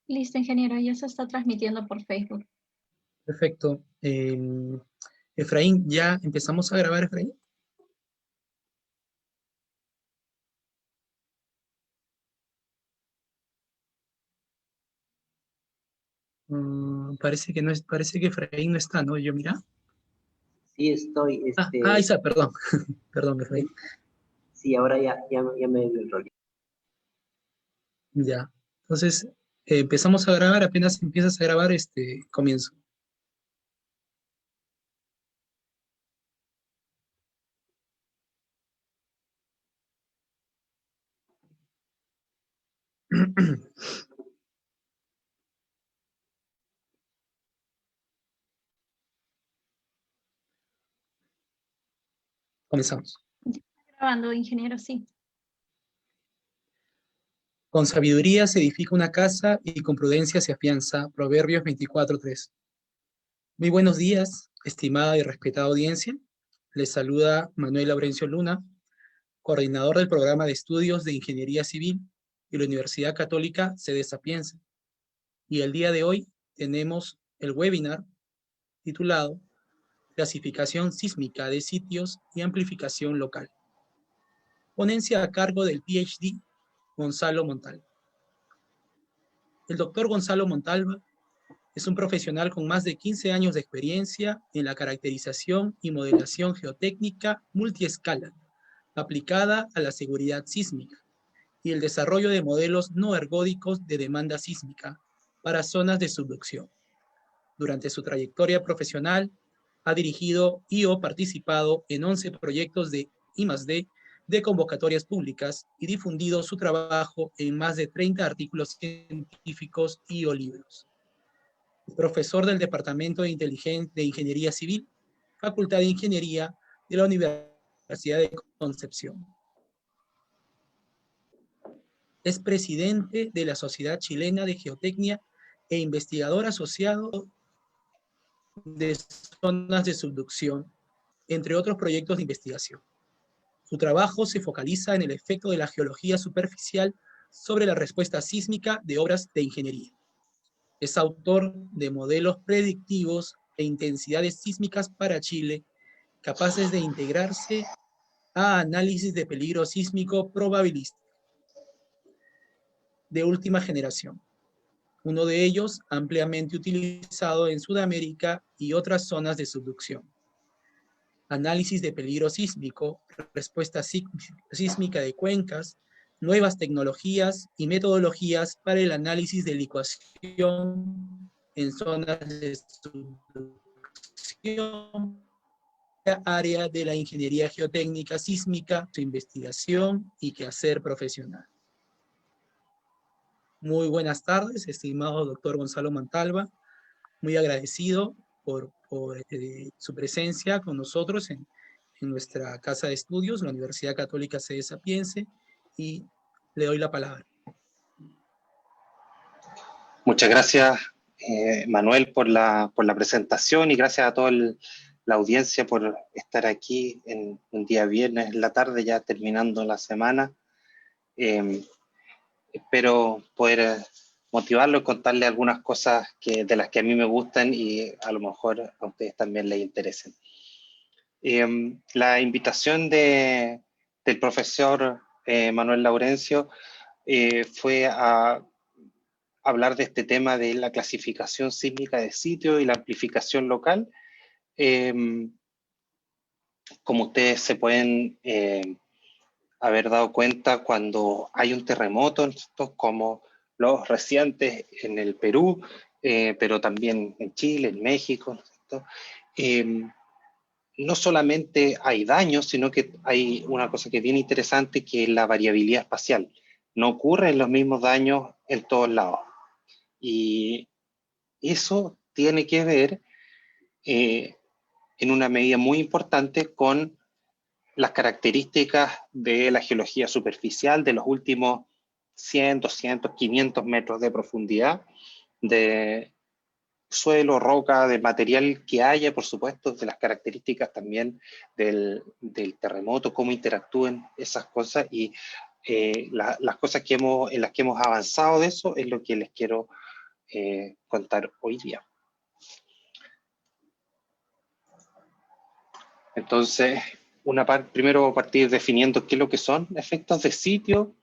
Listo, ingeniero, ya se está transmitiendo por Facebook. Perfecto. Efraín, ¿ya empezamos a grabar, Efraín? Parece que no es, parece que Efraín no está, ¿no? Yo, mira. Sí, estoy, Ahí está, perdón. Perdón, Efraín. sí, ahora ya me dio el rol. Ya. Entonces, empezamos a grabar, apenas empiezas a grabar, comienzo. Comenzamos. Grabando, ingeniero, sí. Con sabiduría se edifica una casa y con prudencia se afianza. Proverbios 24:3. Muy buenos días, estimada y respetada audiencia. Les saluda Manuel Laurencio Luna, coordinador del programa de estudios de Ingeniería Civil y la Universidad Católica Sede Sapienza. Y el día de hoy tenemos el webinar titulado Clasificación sísmica de sitios y amplificación local. Ponencia a cargo del PhD Gonzalo Montalva. El doctor Gonzalo Montalva es un profesional con más de 15 años de experiencia en la caracterización y modelación geotécnica multiescala aplicada a la seguridad sísmica y el desarrollo de modelos no ergódicos de demanda sísmica para zonas de subducción. Durante su trayectoria profesional, ha dirigido y o participado en 11 proyectos de I+D de convocatorias públicas y difundido su trabajo en más de 30 artículos científicos y o libros. Profesor del Departamento de Ingeniería Civil, Facultad de Ingeniería de la Universidad de Concepción. Es presidente de la Sociedad Chilena de Geotecnia e investigador asociado de zonas de subducción, entre otros proyectos de investigación. Su trabajo se focaliza en el efecto de la geología superficial sobre la respuesta sísmica de obras de ingeniería. Es autor de modelos predictivos e intensidades sísmicas para Chile, capaces de integrarse a análisis de peligro sísmico probabilístico de última generación. Uno de ellos ampliamente utilizado en Sudamérica y otras zonas de subducción. Análisis de peligro sísmico, respuesta sísmica de cuencas, nuevas tecnologías y metodologías para el análisis de licuación en zonas de subducción, área de la ingeniería geotécnica sísmica, su investigación y quehacer profesional. Muy buenas tardes, estimado doctor Gonzalo Montalva. Muy agradecido por su presencia con nosotros en nuestra casa de estudios, la Universidad Católica Sede Sapiense, y le doy la palabra. Muchas gracias, Manuel, por la presentación, y gracias a toda la audiencia por estar aquí en un día viernes en la tarde, ya terminando la semana. Espero poder motivarlo y contarle algunas cosas de las que a mí me gustan y a lo mejor a ustedes también les interesen. La invitación del profesor Manuel Laurencio fue a hablar de este tema de la clasificación sísmica de sitio y la amplificación local. Como ustedes se pueden haber dado cuenta, cuando hay un terremoto, como los recientes en el Perú, pero también en Chile, en México, no solamente hay daños, sino que hay una cosa que es bien interesante, que es la variabilidad espacial. No ocurren los mismos daños en todos lados. Y eso tiene que ver en una medida muy importante con las características de la geología superficial de los últimos 100, 200, 500 metros de profundidad, de suelo, roca, de material que haya, por supuesto, de las características también del terremoto, cómo interactúen esas cosas, y las cosas en las que hemos avanzado de eso es lo que les quiero contar hoy día. Entonces, primero partir definiendo qué es lo que son efectos de sitio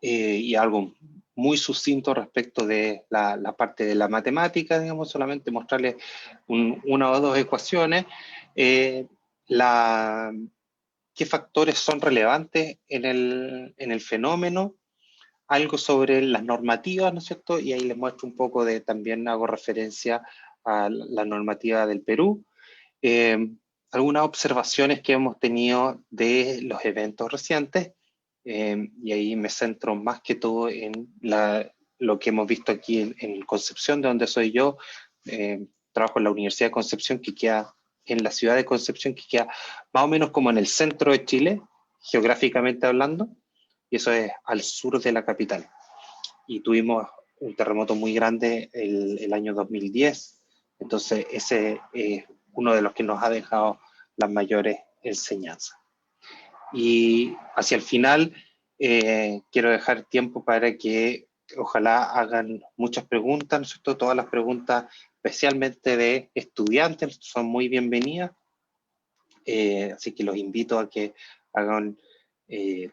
y algo muy sucinto respecto de la parte de la matemática, digamos, solamente mostrarles una o dos ecuaciones, qué factores son relevantes en el fenómeno, algo sobre las normativas, ¿no es cierto? Y ahí les muestro un poco también hago referencia a la normativa del Perú. Algunas observaciones que hemos tenido de los eventos recientes, y ahí me centro más que todo en lo que hemos visto aquí en Concepción, de donde soy yo. Trabajo en la Universidad de Concepción, que queda en la ciudad de Concepción, que queda más o menos como en el centro de Chile, geográficamente hablando, y eso es al sur de la capital. Y tuvimos un terremoto muy grande el año 2010, entonces ese es uno de los que nos ha dejado las mayores enseñanzas. Y hacia el final quiero dejar tiempo para que ojalá hagan muchas preguntas, ¿no es cierto? Todas las preguntas, especialmente de estudiantes, son muy bienvenidas. Así que los invito a que hagan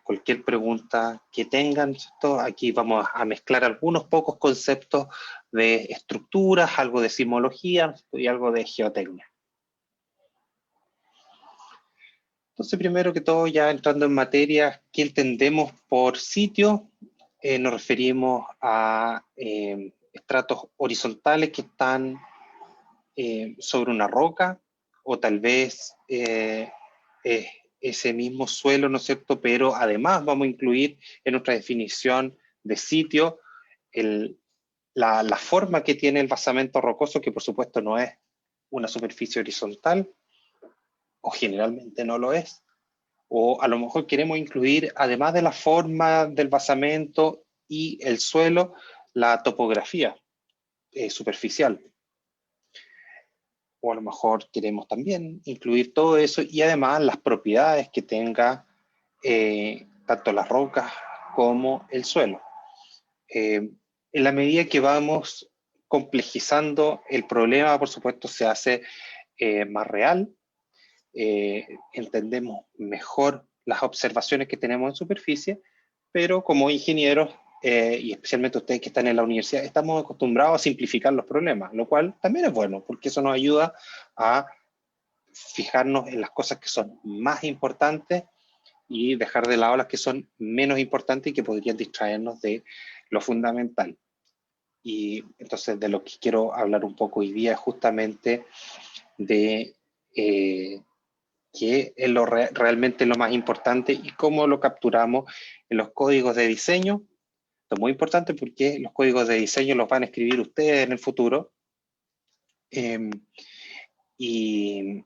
cualquier pregunta que tengan, ¿cierto? Aquí vamos a mezclar algunos pocos conceptos de estructuras, algo de sismología y algo de geotecnia. Entonces, primero que todo, ya entrando en materia, ¿qué entendemos por sitio? Nos referimos a estratos horizontales que están sobre una roca, o tal vez ese mismo suelo, ¿no es cierto? Pero además vamos a incluir en nuestra definición de sitio la forma que tiene el basamento rocoso, que por supuesto no es una superficie horizontal, o generalmente no lo es. O a lo mejor queremos incluir, además de la forma del basamento y el suelo, la topografía superficial. O a lo mejor queremos también incluir todo eso y además las propiedades que tenga tanto las rocas como el suelo. En la medida que vamos complejizando el problema, por supuesto, se hace más real. Entendemos mejor las observaciones que tenemos en superficie, pero como ingenieros, y especialmente ustedes que están en la universidad, estamos acostumbrados a simplificar los problemas, lo cual también es bueno, porque eso nos ayuda a fijarnos en las cosas que son más importantes y dejar de lado las que son menos importantes y que podrían distraernos de lo fundamental. Y entonces de lo que quiero hablar un poco hoy día es justamente de qué es realmente lo más importante y cómo lo capturamos en los códigos de diseño. Esto es muy importante porque los códigos de diseño los van a escribir ustedes en el futuro. Y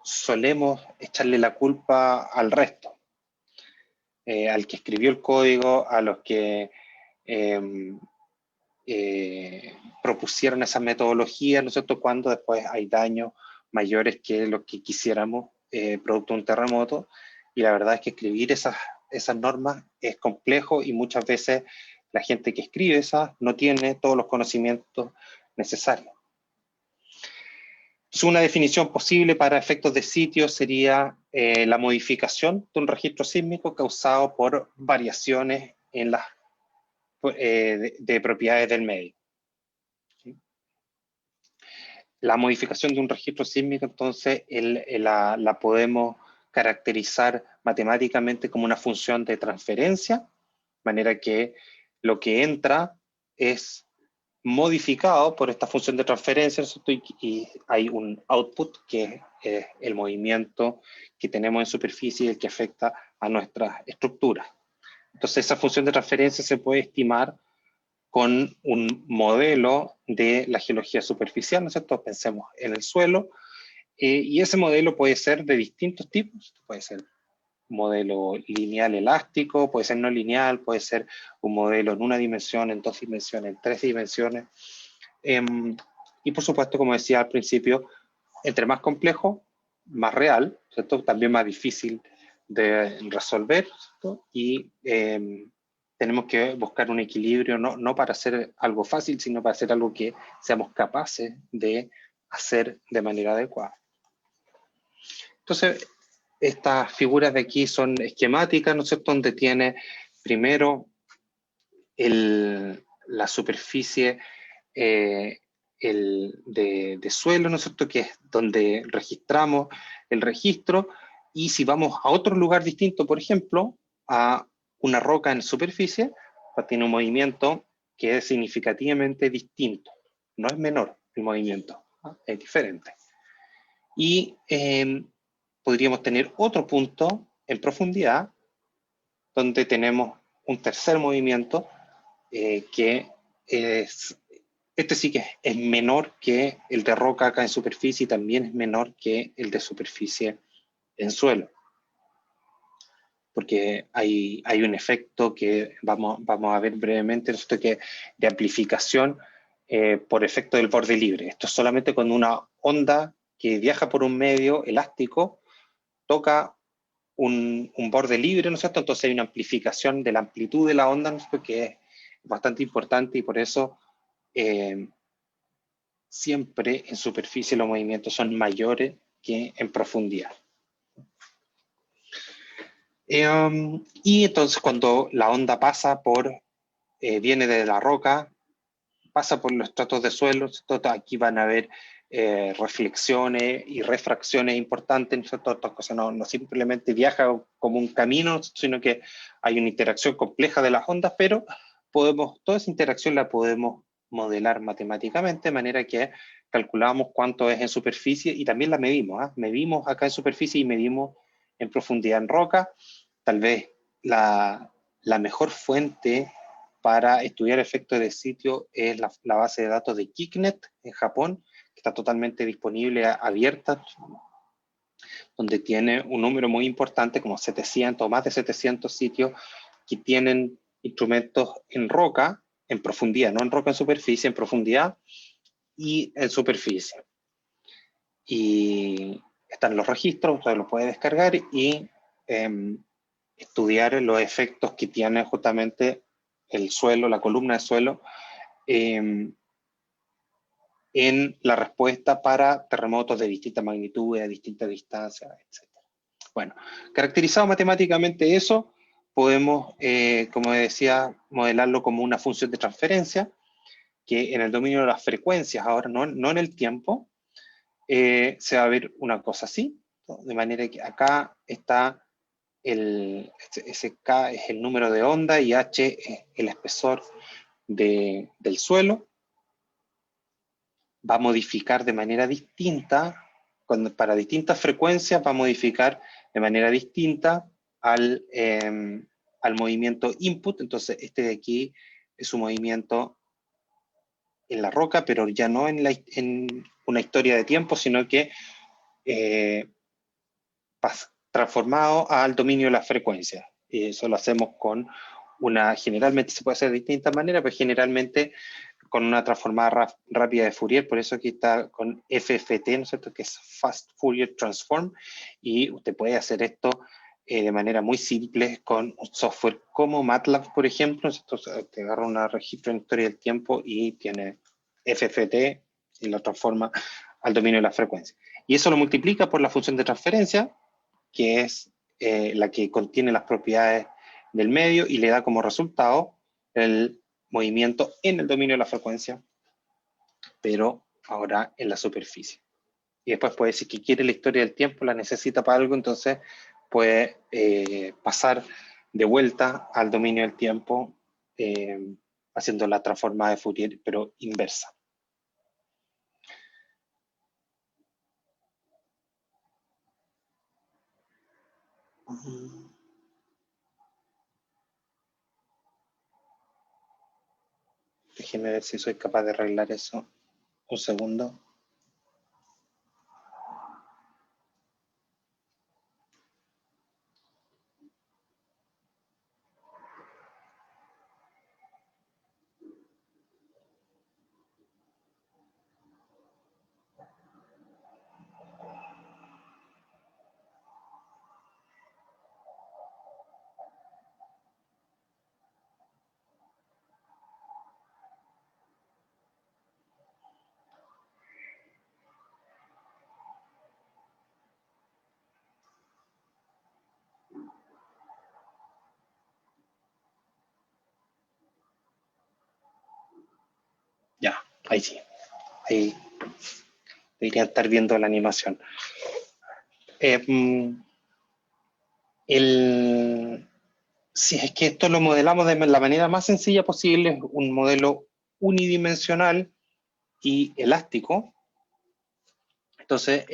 solemos echarle la culpa al resto. Al que escribió el código, a los que propusieron esa metodología, ¿no es cierto?, cuando después hay daños mayores que lo que quisiéramos producto de un terremoto. Y la verdad es que escribir esas normas es complejo y muchas veces la gente que escribe esas no tiene todos los conocimientos necesarios. Entonces, una definición posible para efectos de sitio sería la modificación de un registro sísmico causado por variaciones en las de propiedades del medio. ¿Sí? La modificación de un registro sísmico, entonces, la podemos caracterizar matemáticamente como una función de transferencia, de manera que lo que entra es modificado por esta función de transferencia, y hay un output que es el movimiento que tenemos en superficie y el que afecta a nuestras estructuras. Entonces esa función de transferencia se puede estimar con un modelo de la geología superficial, ¿no es cierto? Pensemos en el suelo, y ese modelo puede ser de distintos tipos, puede ser un modelo lineal elástico, puede ser no lineal, puede ser un modelo en una dimensión, en dos dimensiones, en tres dimensiones. Y por supuesto, como decía al principio, entre más complejo, más real, ¿cierto? También más difícil de resolver, ¿cierto? Y tenemos que buscar un equilibrio, no para hacer algo fácil, sino para hacer algo que seamos capaces de hacer de manera adecuada. Entonces, estas figuras de aquí son esquemáticas, ¿no es cierto?, donde tiene primero la superficie de suelo, ¿no es cierto?, que es donde registramos el registro, y si vamos a otro lugar distinto, por ejemplo, a una roca en superficie, pues tiene un movimiento que es significativamente distinto, no es menor el movimiento, ¿no? Es diferente. Y podríamos tener otro punto en profundidad, donde tenemos un tercer movimiento que es, este sí que es menor que el de roca acá en superficie, y también es menor que el de superficie en suelo, porque hay un efecto que vamos a ver brevemente, esto que de amplificación por efecto del borde libre. Esto es solamente cuando una onda que viaja por un medio elástico toca un borde libre, ¿no es cierto? Entonces hay una amplificación de la amplitud de la onda, ¿no es cierto?, que es bastante importante, y por eso siempre en superficie los movimientos son mayores que en profundidad. Y entonces cuando la onda pasa viene de la roca, pasa por los estratos de suelo, aquí van a haber reflexiones y refracciones importantes, todas estas cosas no simplemente viaja como un camino, sino que hay una interacción compleja de las ondas, pero toda esa interacción la podemos modelar matemáticamente, de manera que calculamos cuánto es en superficie y también la medimos, ¿eh? Medimos acá en superficie y medimos en profundidad en roca. Tal vez la mejor fuente para estudiar efectos de sitio es la base de datos de KickNet en Japón, que está totalmente disponible, abierta, donde tiene un número muy importante, como 700 o más de 700 sitios que tienen instrumentos en roca, en profundidad, no en roca en superficie, en profundidad y en superficie. Y están los registros, usted los puede descargar y estudiar los efectos que tiene justamente el suelo, la columna de suelo, en la respuesta para terremotos de distintas magnitudes, a distintas distancias, etc. Bueno, caracterizado matemáticamente eso, podemos, como decía, modelarlo como una función de transferencia, que en el dominio de las frecuencias, ahora no en el tiempo, se va a ver una cosa así, ¿no? De manera que acá está ese K es el número de onda y H es el espesor del suelo. Va a modificar de manera distinta, para distintas frecuencias va a modificar de manera distinta al movimiento input. Entonces este de aquí es un movimiento en la roca, pero ya no en una historia de tiempo, sino que transformado al dominio de la frecuencia. Y eso lo hacemos con generalmente se puede hacer de distintas maneras, pero generalmente con una transformada rápida de Fourier, por eso aquí está con FFT, ¿no es cierto?, que es Fast Fourier Transform, y usted puede hacer esto de manera muy simple con un software como MATLAB, por ejemplo. Entonces, te agarra un registro en historia del tiempo y tiene FFT y lo transforma al dominio de la frecuencia. Y eso lo multiplica por la función de transferencia, que es la que contiene las propiedades del medio, y le da como resultado el movimiento en el dominio de la frecuencia, pero ahora en la superficie. Y después puede decir que quiere la historia del tiempo, la necesita para algo, entonces puede pasar de vuelta al dominio del tiempo haciendo la transformada de Fourier, pero inversa. Déjenme ver si soy capaz de arreglar eso. Un segundo. Ahí sí. Ahí deberían estar viendo la animación. Si es que esto lo modelamos de la manera más sencilla posible, es un modelo unidimensional y elástico. Entonces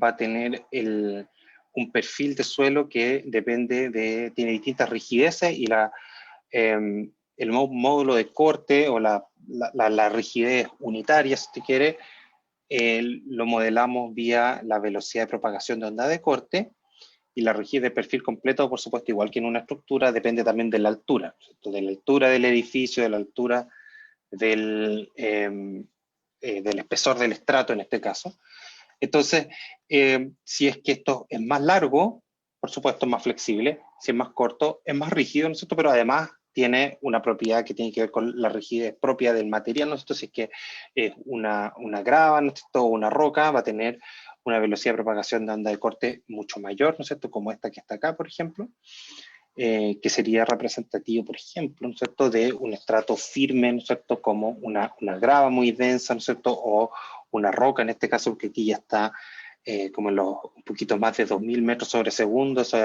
va a tener un perfil de suelo que tiene distintas rigideces y el módulo de corte o la rigidez unitaria, si usted quiere, lo modelamos vía la velocidad de propagación de onda de corte, y la rigidez de perfil completo, por supuesto, igual que en una estructura, depende también de la altura, ¿cierto? De la altura del edificio, de la altura del espesor del estrato en este caso. Entonces, si es que esto es más largo, por supuesto es más flexible; si es más corto, es más rígido, ¿no es cierto? Pero además tiene una propiedad que tiene que ver con la rigidez propia del material, ¿no es cierto? Si es que es una grava, ¿no es cierto?, o una roca, va a tener una velocidad de propagación de onda de corte mucho mayor, ¿no es cierto?, como esta que está acá, por ejemplo, que sería representativo, por ejemplo, ¿no es cierto?, de un estrato firme, ¿no es cierto?, como una grava muy densa, ¿no es cierto?, o una roca, en este caso, porque aquí ya está como en un poquito más de 2000 metros sobre segundo. Eso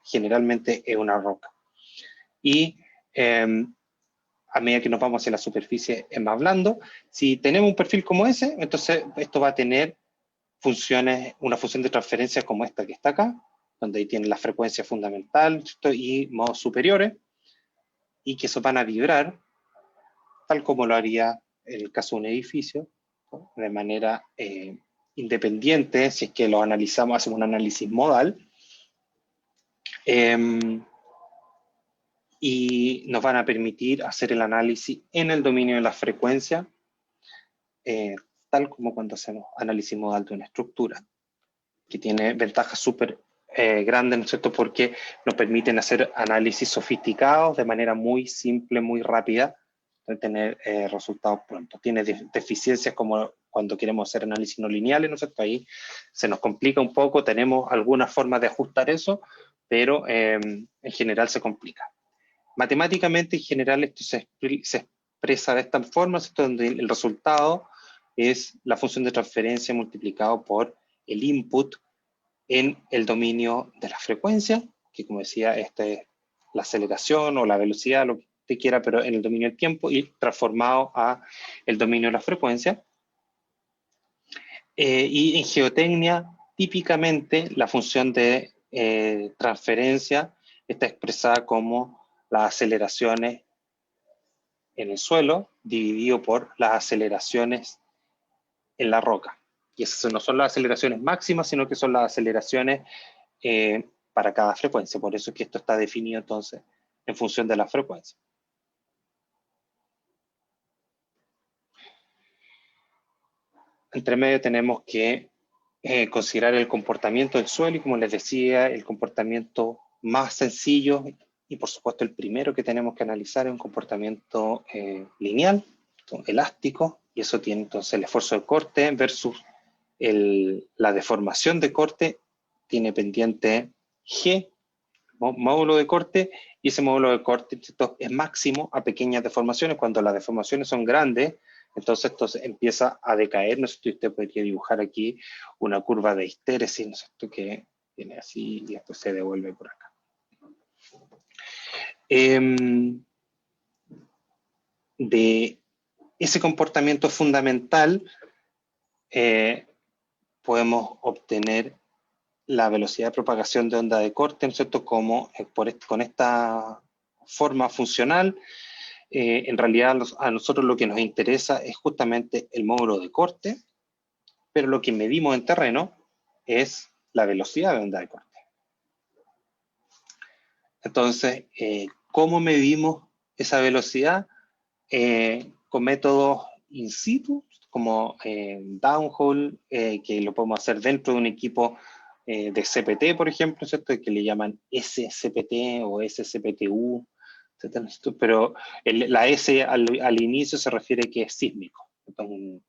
generalmente es una roca. Y a medida que nos vamos hacia la superficie es más blando. Si tenemos un perfil como ese, entonces esto va a tener una función de transferencia como esta que está acá, donde ahí tiene la frecuencia fundamental, ¿cierto?, y modos superiores, y que eso van a vibrar, tal como lo haría en el caso de un edificio, ¿no?, de manera independiente, si es que lo analizamos, hacemos un análisis modal, y nos van a permitir hacer el análisis en el dominio de la frecuencia, tal como cuando hacemos análisis modal de una estructura, que tiene ventajas súper grandes, ¿no es cierto?, porque nos permiten hacer análisis sofisticados de manera muy simple, muy rápida, de tener resultados pronto. Tiene deficiencias como cuando queremos hacer análisis no lineales, ¿no es cierto? Ahí se nos complica un poco, tenemos algunas formas de ajustar eso, pero en general se complica. Matemáticamente, en general, esto se expresa de esta forma, ¿cierto?, donde el resultado es la función de transferencia multiplicado por el input en el dominio de la frecuencia, que, como decía, esta es la aceleración o la velocidad, lo que usted quiera, pero en el dominio del tiempo, y transformado a el dominio de la frecuencia. Y en geotecnia, típicamente, la función de transferencia está expresada como las aceleraciones en el suelo dividido por las aceleraciones en la roca. Y esas no son las aceleraciones máximas, sino que son las aceleraciones para cada frecuencia. Por eso es que esto está definido entonces en función de la frecuencia. Entre medio tenemos que considerar el comportamiento del suelo, y como les decía, el comportamiento más sencillo, y por supuesto el primero que tenemos que analizar, es un comportamiento lineal, elástico, y eso tiene entonces el esfuerzo de corte versus la deformación de corte. Tiene pendiente G, módulo de corte, y ese módulo de corte es máximo a pequeñas deformaciones. Cuando las deformaciones son grandes, entonces esto empieza a decaer, ¿no es cierto? Usted podría dibujar aquí una curva de histéresis, ¿no es cierto?, que viene así y después se devuelve por acá. De ese comportamiento fundamental podemos obtener la velocidad de propagación de onda de corte, ¿no es cierto?, como con esta forma funcional. En realidad a nosotros lo que nos interesa es justamente el módulo de corte, pero lo que medimos en terreno es la velocidad de onda de corte. Entonces, ¿cómo medimos esa velocidad? Con métodos in situ, como downhole, que lo podemos hacer dentro de un equipo de CPT, por ejemplo, ¿cierto?, que le llaman SCPT o SCPTU, etc. Pero la S al inicio se refiere que es sísmico, un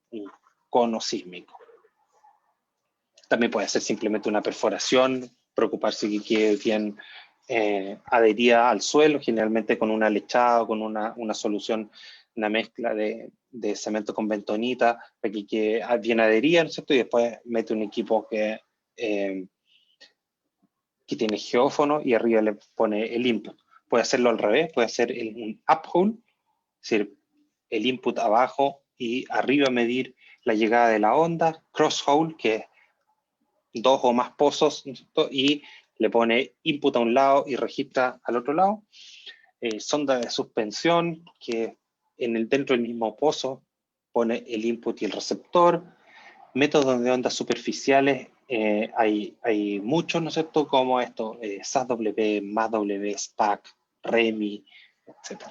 cono sísmico. También puede ser simplemente una perforación, preocuparse que quede bien adherida al suelo, generalmente con una lechada o con una solución una mezcla de cemento con bentonita para que quede bien adherida, ¿no es cierto? Y después mete un equipo que tiene geófono y arriba le pone el input. Puede hacerlo al revés, puede hacer un up-hole, es decir, el input abajo y arriba medir la llegada de la onda, cross-hole, que es 2 o más pozos, ¿no es cierto? Y le pone input a un lado y registra al otro lado. Sonda de suspensión, que dentro del mismo pozo pone el input y el receptor. Métodos de ondas superficiales, hay muchos, ¿no es cierto? Como esto, SAW, MASW, SPAC, REMI, etc.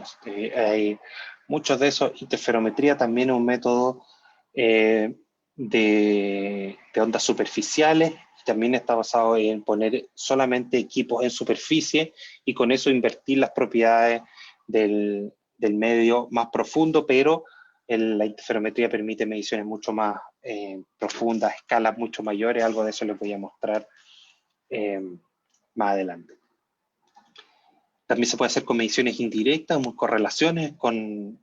Hay muchos de esos. Interferometría también es un método de ondas superficiales. También está basado en poner solamente equipos en superficie y con eso invertir las propiedades del medio más profundo, pero la interferometría permite mediciones mucho más profundas, escalas mucho mayores. Algo de eso les voy a mostrar más adelante. También se puede hacer con mediciones indirectas, con correlaciones con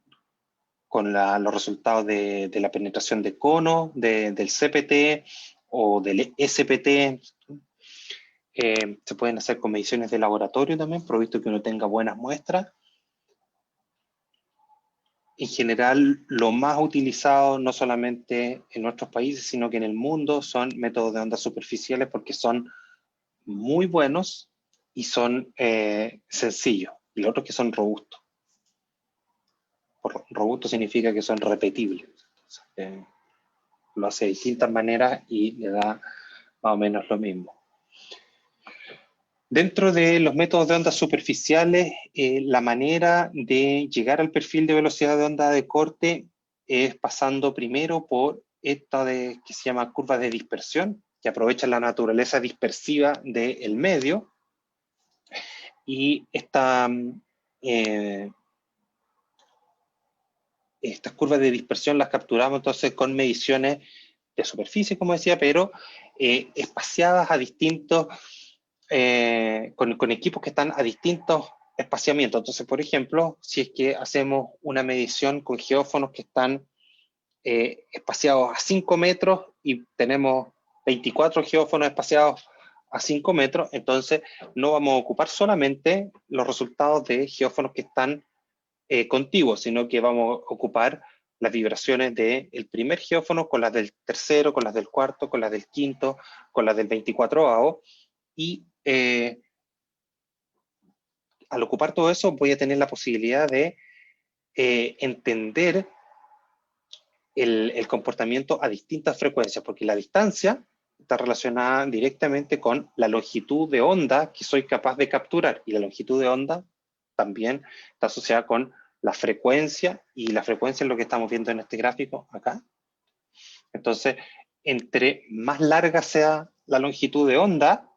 los resultados de la penetración de cono, del CPT o del SPT. Se pueden hacer con mediciones de laboratorio también, provisto que uno tenga buenas muestras. En general, lo más utilizado no solamente en nuestros países, sino que en el mundo, son métodos de ondas superficiales porque son muy buenos y son sencillos. Y lo otro es que son robustos. Robusto significa que son repetibles. Entonces, lo hace de distintas maneras y le da más o menos lo mismo. Dentro de los métodos de ondas superficiales, la manera de llegar al perfil de velocidad de onda de corte es pasando primero por esta que se llama curva de dispersión, que aprovecha la naturaleza dispersiva del medio. Y estas curvas de dispersión las capturamos entonces con mediciones de superficie, como decía, pero espaciadas a distintos, con equipos que están a distintos espaciamientos. Entonces, por ejemplo, si es que hacemos una medición con geófonos que están espaciados a 5 metros y tenemos 24 geófonos espaciados a 5 metros, entonces no vamos a ocupar solamente los resultados de geófonos que están contiguos, sino que vamos a ocupar las vibraciones del primer geófono con las del tercero, con las del cuarto, con las del quinto, con las del 24avo, y al ocupar todo eso voy a tener la posibilidad de entender el comportamiento a distintas frecuencias, porque la distancia está relacionada directamente con la longitud de onda que soy capaz de capturar, y la longitud de onda también está asociada con la frecuencia, y la frecuencia es lo que estamos viendo en este gráfico acá. Entonces, entre más larga sea la longitud de onda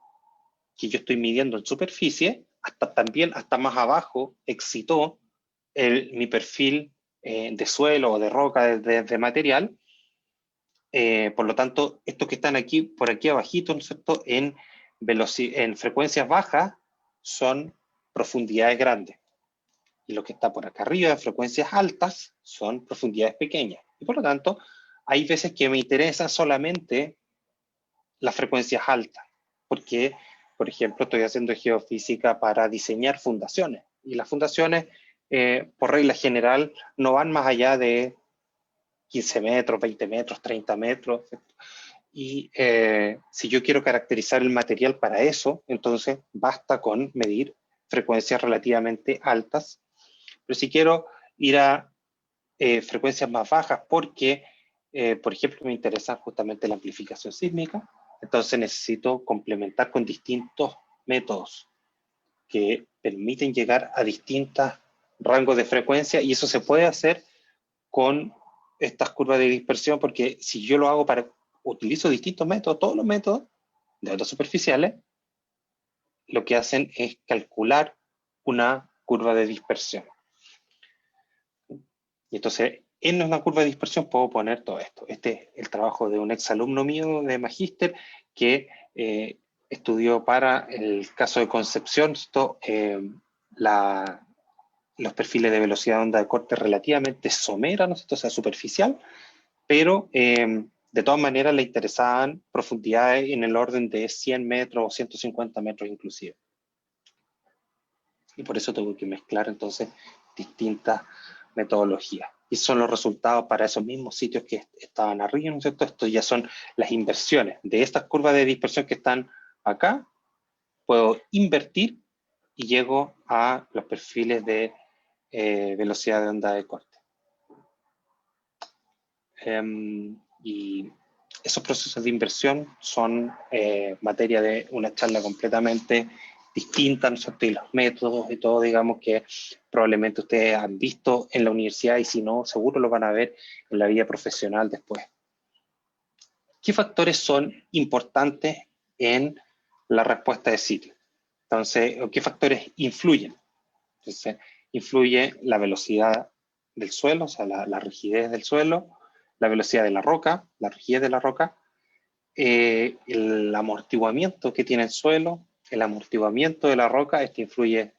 que yo estoy midiendo en superficie, hasta más abajo excitó mi perfil de suelo o de roca, de material. Por lo tanto, estos que están aquí, por aquí abajito, ¿no es cierto?, en frecuencias bajas son profundidades grandes. Y lo que está por acá arriba, en frecuencias altas, son profundidades pequeñas. Y por lo tanto, hay veces que me interesan solamente las frecuencias altas, porque, por ejemplo, estoy haciendo geofísica para diseñar fundaciones. Y las fundaciones, por regla general, no van más allá de 15 metros, 20 metros, 30 metros. Y si yo quiero caracterizar el material para eso, entonces basta con medir frecuencias relativamente altas. Pero si quiero ir a frecuencias más bajas porque, por ejemplo, me interesa justamente la amplificación sísmica, entonces necesito complementar con distintos métodos que permiten llegar a distintos rangos de frecuencia, y eso se puede hacer con estas curvas de dispersión, porque si yo lo hago utilizo distintos métodos, todos los métodos de ondas superficiales, lo que hacen es calcular una curva de dispersión. Y entonces, en una curva de dispersión puedo poner todo esto. Este es el trabajo de un exalumno mío de magíster que estudió para el caso de Concepción la los perfiles de velocidad de onda de corte relativamente somera, ¿no es cierto? O sea, superficial, pero de todas maneras le interesaban profundidades en el orden de 100 metros o 150 metros inclusive. Y por eso tuve que mezclar entonces distintas metodologías. Y son los resultados para esos mismos sitios que estaban arriba, ¿no es cierto? Estos ya son las inversiones. De estas curvas de dispersión que están acá, puedo invertir y llego a los perfiles de velocidad de onda de corte. Y esos procesos de inversión son materia de una charla completamente distinta, ¿no es cierto? Y los métodos y todo, digamos, que probablemente ustedes han visto en la universidad y si no, seguro lo van a ver en la vida profesional después. ¿Qué factores son importantes en la respuesta de sitio? Entonces, ¿qué factores influyen? Entonces, influye la velocidad del suelo, o sea, la rigidez del suelo, la velocidad de la roca, la rigidez de la roca, el amortiguamiento que tiene el suelo, el amortiguamiento de la roca, este influye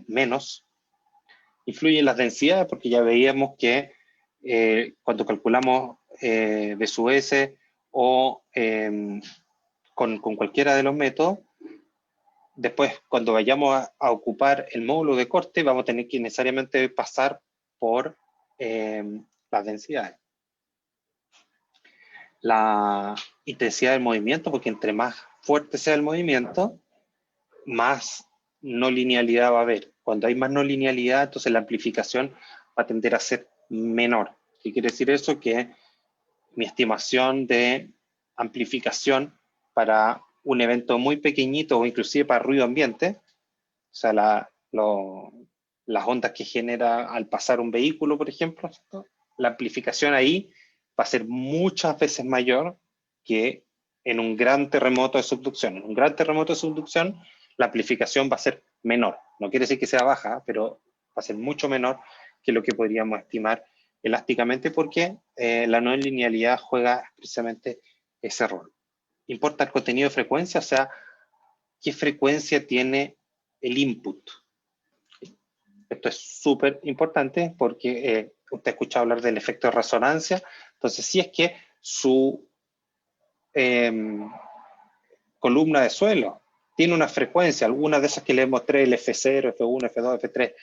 menos. Influye en las densidades, porque ya veíamos que cuando calculamos BSUS o con cualquiera de los métodos, después cuando vayamos a ocupar el módulo de corte, vamos a tener que necesariamente pasar por las densidades. La intensidad del movimiento, porque entre más fuerte sea el movimiento, más no linealidad va a haber. Cuando hay más no linealidad, entonces la amplificación va a tender a ser menor. ¿Qué quiere decir eso? Que mi estimación de amplificación para un evento muy pequeñito o inclusive para ruido ambiente, o sea, las ondas que genera al pasar un vehículo, por ejemplo, ¿cierto? La amplificación ahí va a ser muchas veces mayor que en un gran terremoto de subducción. En un gran terremoto de subducción, la amplificación va a ser menor. No quiere decir que sea baja, pero va a ser mucho menor que lo que podríamos estimar elásticamente, porque la no linealidad juega precisamente ese rol. Importa el contenido de frecuencia, o sea, qué frecuencia tiene el input. Esto es súper importante porque usted ha escuchado hablar del efecto de resonancia. Entonces, si es que su columna de suelo tiene una frecuencia, alguna de esas que le mostré, el F0, F1, F2, F3,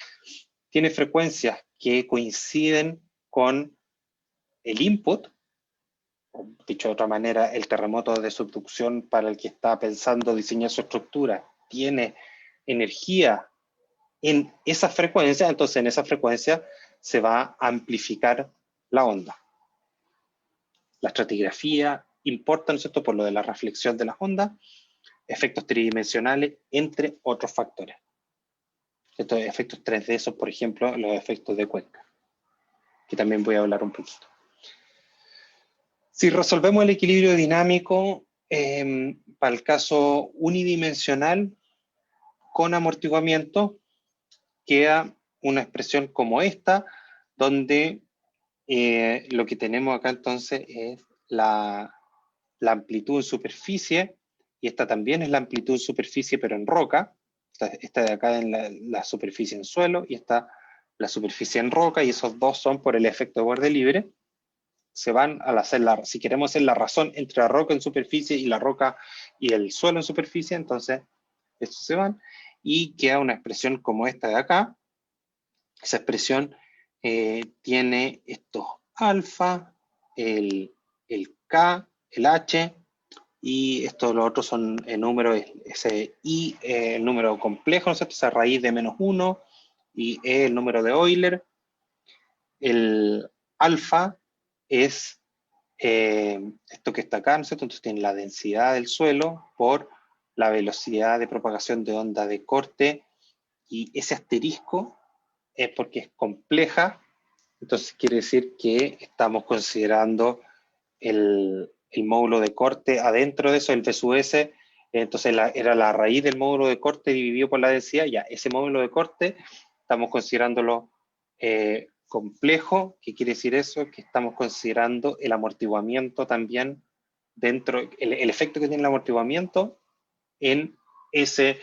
tiene frecuencias que coinciden con el input, o dicho de otra manera, el terremoto de subducción para el que está pensando diseñar su estructura, tiene energía en esa frecuencia, entonces en esa frecuencia se va a amplificar la onda. La estratigrafía importa, ¿no es cierto?, por lo de la reflexión de las ondas, efectos tridimensionales, entre otros factores. Estos efectos 3D son, por ejemplo, los efectos de Cuenca, que también voy a hablar un poquito. Si resolvemos el equilibrio dinámico para el caso unidimensional con amortiguamiento, queda una expresión como esta, donde lo que tenemos acá entonces es la amplitud en superficie, y esta también es la amplitud en superficie, pero en roca. Esta de acá en la superficie en suelo, y esta la superficie en roca, y esos dos son por el efecto de borde libre. Se van al hacer si queremos hacer la razón entre la roca en superficie y la roca y el suelo en superficie, entonces estos se van, y queda una expresión como esta de acá. Esa expresión tiene estos alfa, el K, el H, y estos los otros son el número, ese I, el número complejo, ¿no es cierto? Esa raíz de -1, y E, el número de Euler. El alfa es esto que está acá, ¿no es cierto? Entonces tiene la densidad del suelo por la velocidad de propagación de onda de corte, y ese asterisco es porque es compleja, entonces quiere decir que estamos considerando el módulo de corte adentro de eso, el VSUS, entonces era la raíz del módulo de corte dividido por la densidad, ya ese módulo de corte estamos considerándolo complejo. ¿Qué quiere decir eso? Que estamos considerando el amortiguamiento también dentro, el efecto que tiene el amortiguamiento en ese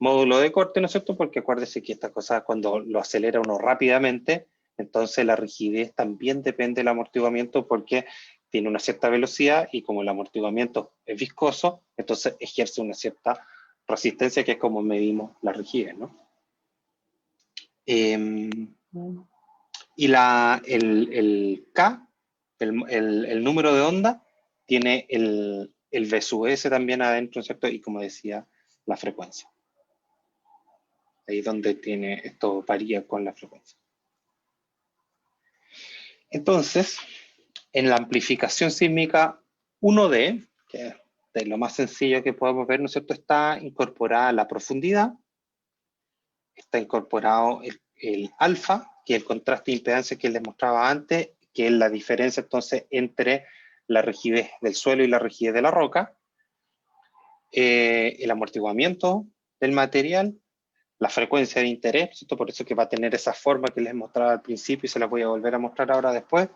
módulo de corte, ¿no es cierto? Porque acuérdese que esta cosa, cuando lo acelera uno rápidamente, entonces la rigidez también depende del amortiguamiento porque tiene una cierta velocidad y como el amortiguamiento es viscoso, entonces ejerce una cierta resistencia, que es como medimos la rigidez, ¿no? Y el K, el número de onda, tiene el V sub S también adentro, ¿cierto? Y como decía, la frecuencia. Ahí es donde tiene, esto varía con la frecuencia. Entonces, en la amplificación sísmica 1D, que es de lo más sencillo que podemos ver, ¿no es cierto? Está incorporada la profundidad, está incorporado el alfa, que es el contraste de impedancia que les mostraba antes, que es la diferencia entonces entre la rigidez del suelo y la rigidez de la roca, el amortiguamiento del material, la frecuencia de interés, ¿cierto? Por eso que va a tener esa forma que les mostraba al principio y se la voy a volver a mostrar ahora después.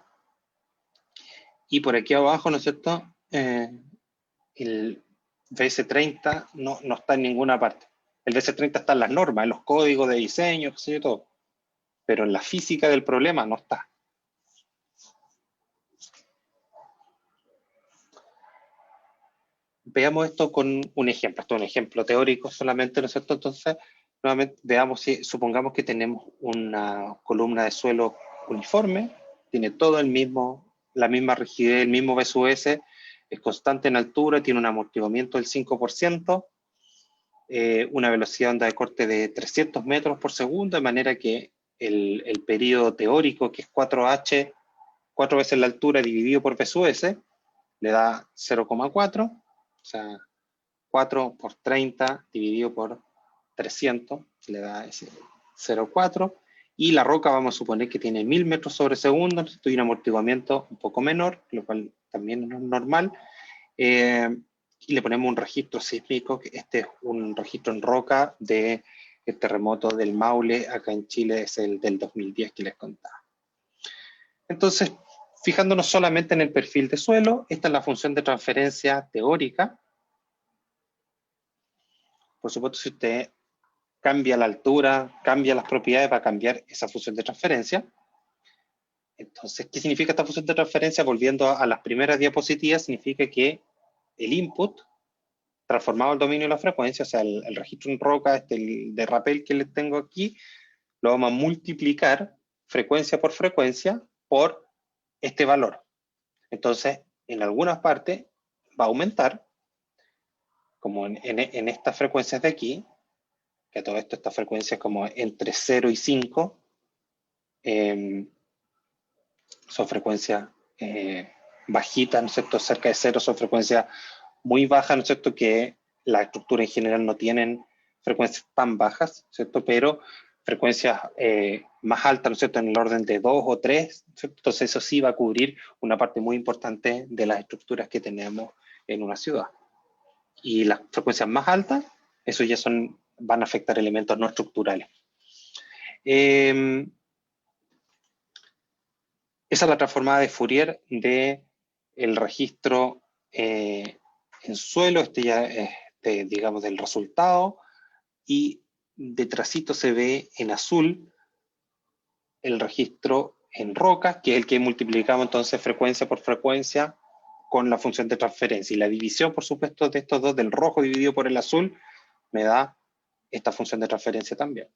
Y por aquí abajo, ¿no es cierto? El VS30 no está en ninguna parte. El VS30 está en las normas, en los códigos de diseño, qué sé yo, todo. Pero en la física del problema no está. Veamos esto con un ejemplo. Esto es un ejemplo teórico solamente, ¿no es cierto? Entonces, nuevamente, veamos si, supongamos que tenemos una columna de suelo uniforme, tiene todo la misma rigidez, el mismo V sub S, es constante en altura, tiene un amortiguamiento del 5%, una velocidad de onda de corte de 300 metros por segundo, de manera que el periodo teórico, que es 4H, 4 veces la altura dividido por V sub S, le da 0,4, o sea, 4 por 30 dividido por 300, le da ese 0,4, y la roca vamos a suponer que tiene 1000 metros sobre segundo, entonces tiene un amortiguamiento un poco menor, lo cual también es normal, y le ponemos un registro sísmico, que este es un registro en roca de el terremoto del Maule, acá en Chile es el del 2010 que les contaba. Entonces, fijándonos solamente en el perfil de suelo, esta es la función de transferencia teórica. Por supuesto, si usted cambia la altura, cambia las propiedades, va a cambiar esa función de transferencia. Entonces, ¿qué significa esta función de transferencia? Volviendo a las primeras diapositivas, significa que el input, transformado al dominio de la frecuencia, o sea, el registro en roca, el de rappel que les tengo aquí, lo vamos a multiplicar frecuencia por frecuencia por este valor. Entonces, en algunas partes va a aumentar, como en estas frecuencias de aquí, que todo esto, esta frecuencia es como entre 0 y 5, son frecuencias bajitas, ¿no es cierto? Cerca de 0 son frecuencias muy bajas, ¿no es cierto? Que la estructura en general no tienen frecuencias tan bajas, ¿cierto? Pero frecuencias más altas, ¿no es cierto? En el orden de 2 o 3, ¿cierto? Entonces eso sí va a cubrir una parte muy importante de las estructuras que tenemos en una ciudad. Y las frecuencias más altas, eso ya van a afectar elementos no estructurales. Esa es la transformada de Fourier del registro en suelo, este ya es digamos del resultado, y detrásito se ve en azul el registro en roca, que es el que multiplicamos entonces frecuencia por frecuencia con la función de transferencia. Y la división, por supuesto, de estos dos, del rojo dividido por el azul, me da esta función de transferencia también.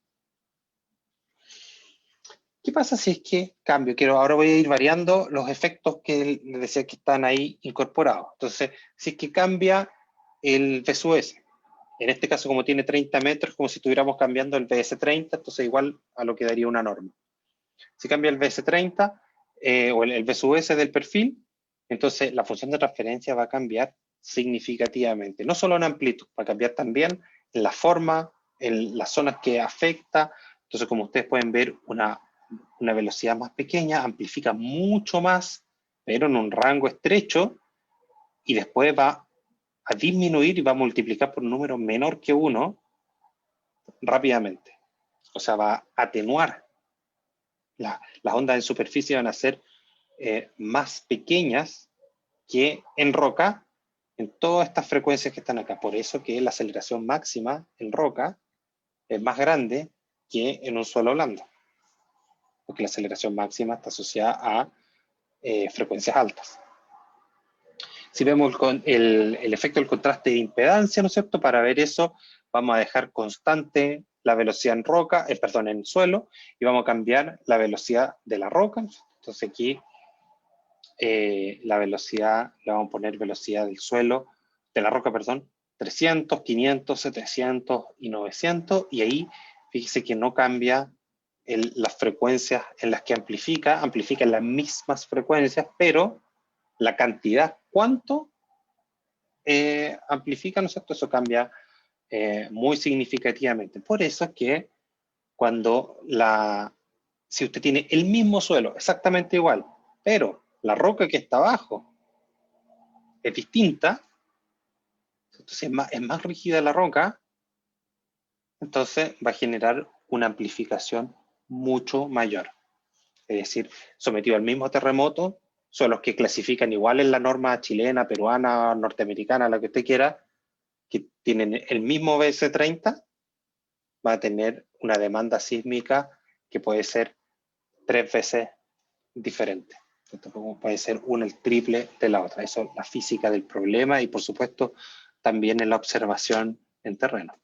¿Qué pasa si es que cambio? Ahora voy a ir variando los efectos que les decía que están ahí incorporados. Entonces, si es que cambia el V sub S, en este caso como tiene 30 metros, como si estuviéramos cambiando el VS30, entonces igual a lo que daría una norma. Si cambia el VS30 o el V sub S del perfil, entonces la función de transferencia va a cambiar significativamente. No solo en amplitud, va a cambiar también en la forma, en las zonas que afecta. Entonces, como ustedes pueden ver, una velocidad más pequeña amplifica mucho más, pero en un rango estrecho, y después va a disminuir y va a multiplicar por un número menor que 1 rápidamente. O sea, va a atenuar. Las ondas en superficie van a ser más pequeñas que en roca, en todas estas frecuencias que están acá. Por eso que la aceleración máxima en roca es más grande que en un suelo blando, porque la aceleración máxima está asociada a frecuencias altas. Si vemos el efecto del contraste de impedancia, ¿no es cierto? Para ver eso, vamos a dejar constante la velocidad en roca, en suelo, y vamos a cambiar la velocidad de la roca. Entonces aquí la velocidad, le vamos a poner velocidad del suelo, de la roca, 300, 500, 700 y 900, y ahí fíjese que no cambia las frecuencias en las que amplifica en las mismas frecuencias, pero la cantidad, cuánto amplifica, ¿no es cierto? Eso cambia muy significativamente. Por eso es que si usted tiene el mismo suelo, exactamente igual, pero la roca que está abajo es distinta, entonces es más rígida la roca, entonces va a generar una amplificación mucho mayor. Es decir, sometido al mismo terremoto, son los que clasifican igual en la norma chilena, peruana, norteamericana, la que usted quiera, que tienen el mismo BS30, va a tener una demanda sísmica que puede ser 3 veces diferente. Puede ser una el triple de la otra. Eso es la física del problema y, por supuesto, también en la observación en terreno.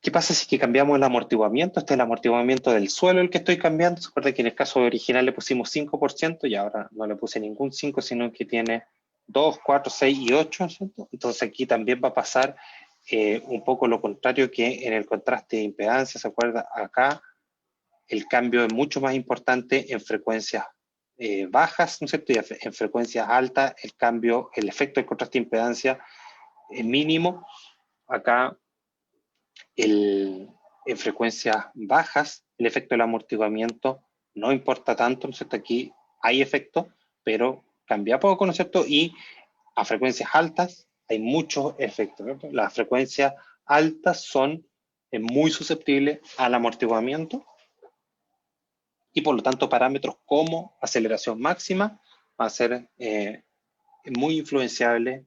¿Qué pasa si que cambiamos el amortiguamiento? Este es el amortiguamiento del suelo el que estoy cambiando. Se acuerda que en el caso original le pusimos 5% y ahora no le puse ningún 5, sino que tiene 2, 4, 6 y 8, ¿cierto? Entonces aquí también va a pasar un poco lo contrario que en el contraste de impedancia. ¿Se acuerda? Acá el cambio es mucho más importante en frecuencias bajas, ¿no es cierto? Y en frecuencias altas el efecto del contraste de impedancia es mínimo. Acá en frecuencias bajas, el efecto del amortiguamiento no importa tanto, ¿no es cierto? Aquí hay efecto, pero cambia poco, ¿no es cierto? Y a frecuencias altas hay muchos efectos, ¿cierto? Las frecuencias altas son muy susceptibles al amortiguamiento y por lo tanto parámetros como aceleración máxima va a ser muy influenciable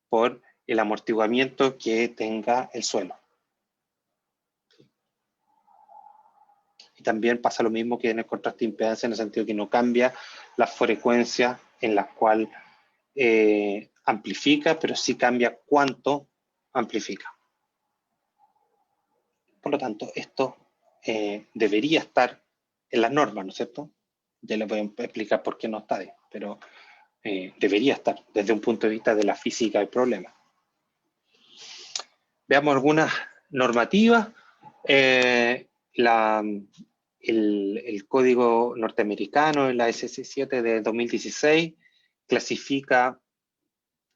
por el amortiguamiento que tenga el suelo. Y también pasa lo mismo que en el contraste de impedancia, en el sentido que no cambia la frecuencia en la cual amplifica, pero sí cambia cuánto amplifica. Por lo tanto, esto debería estar en las normas, ¿no es cierto? Ya les voy a explicar por qué no está ahí, pero debería estar desde un punto de vista de la física del problema. Veamos algunas normativas. El código norteamericano, la SC7 de 2016, clasifica,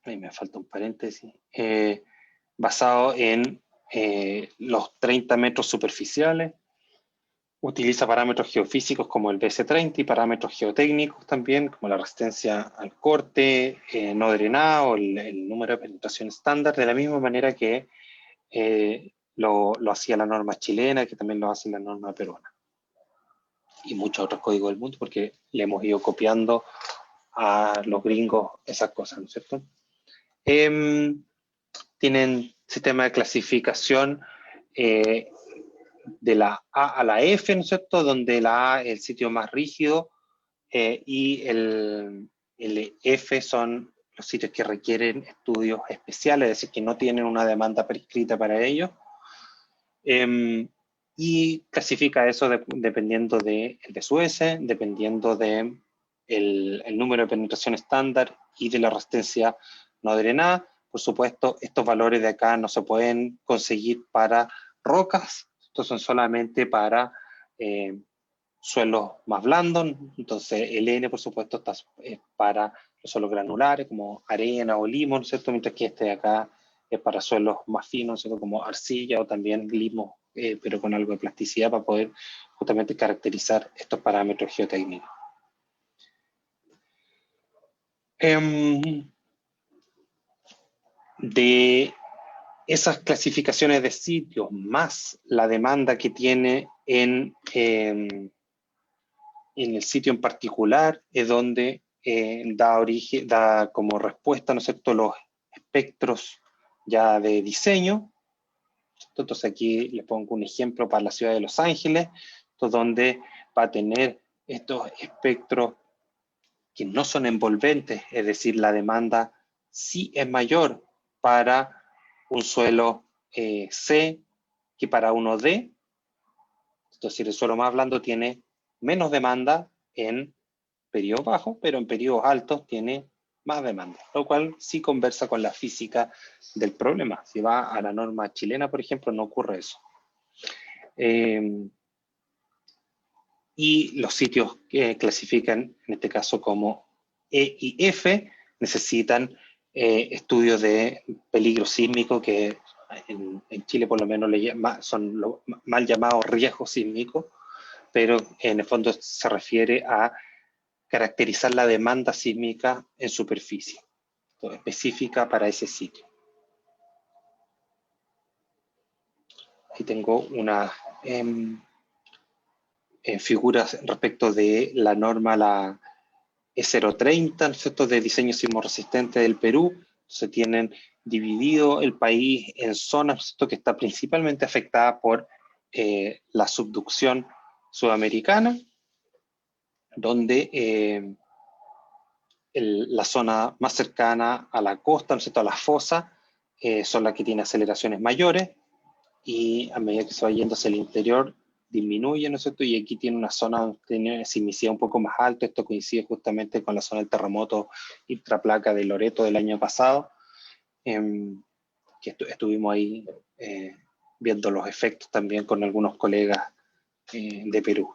ahí me falta un paréntesis, basado en los 30 metros superficiales. Utiliza parámetros geofísicos como el BS30 y parámetros geotécnicos también, como la resistencia al corte, no drenado, el número de penetración estándar, de la misma manera que lo hacía la norma chilena, que también lo hace la norma peruana. Y muchos otros códigos del mundo, porque le hemos ido copiando a los gringos esas cosas, ¿no es cierto? Tienen sistema de clasificación de la A a la F, ¿no es cierto? Donde la A es el sitio más rígido y el F son los sitios que requieren estudios especiales, es decir, que no tienen una demanda prescrita para ello. Y clasifica eso dependiendo del DSUS, dependiendo del número de penetración estándar y de la resistencia no drenada. Por supuesto, estos valores de acá no se pueden conseguir para rocas, estos son solamente para suelos más blandos. Entonces el N, por supuesto, está para los suelos granulares, como arena o limo, ¿no es cierto? Mientras que este de acá es para suelos más finos, ¿cierto? Como arcilla o también limo, pero con algo de plasticidad para poder justamente caracterizar estos parámetros geotécnicos. De esas clasificaciones de sitios más la demanda que tiene en el sitio en particular es donde da como respuesta, ¿no es cierto?, los espectros ya de diseño. Entonces aquí les pongo un ejemplo para la ciudad de Los Ángeles, donde va a tener estos espectros que no son envolventes, es decir, la demanda sí es mayor para un suelo C que para uno D. Entonces el suelo más blando tiene menos demanda en periodos bajos, pero en periodos altos tiene más demanda, lo cual sí conversa con la física del problema. Si va a la norma chilena, por ejemplo, no ocurre eso. Y los sitios que clasifican, en este caso como E y F, necesitan estudios de peligro sísmico, que en Chile por lo menos son los mal llamados riesgos sísmicos, pero en el fondo se refiere a caracterizar la demanda sísmica en superficie, específica para ese sitio. Aquí tengo una figuras respecto de la norma, la E030, ¿no es cierto?, de diseño sismorresistente del Perú. Se tienen dividido el país en zonas, ¿no es cierto?, que está principalmente afectada por la subducción sudamericana, donde la zona más cercana a la costa, ¿no es cierto?, a las fosas, son las que tienen aceleraciones mayores, y a medida que se va yendo hacia el interior, disminuye, ¿no es cierto? Y aquí tiene una zona donde tiene sismicidad un poco más alta. Esto coincide justamente con la zona del terremoto intraplaca de Loreto del año pasado, que estuvimos ahí viendo los efectos también con algunos colegas de Perú.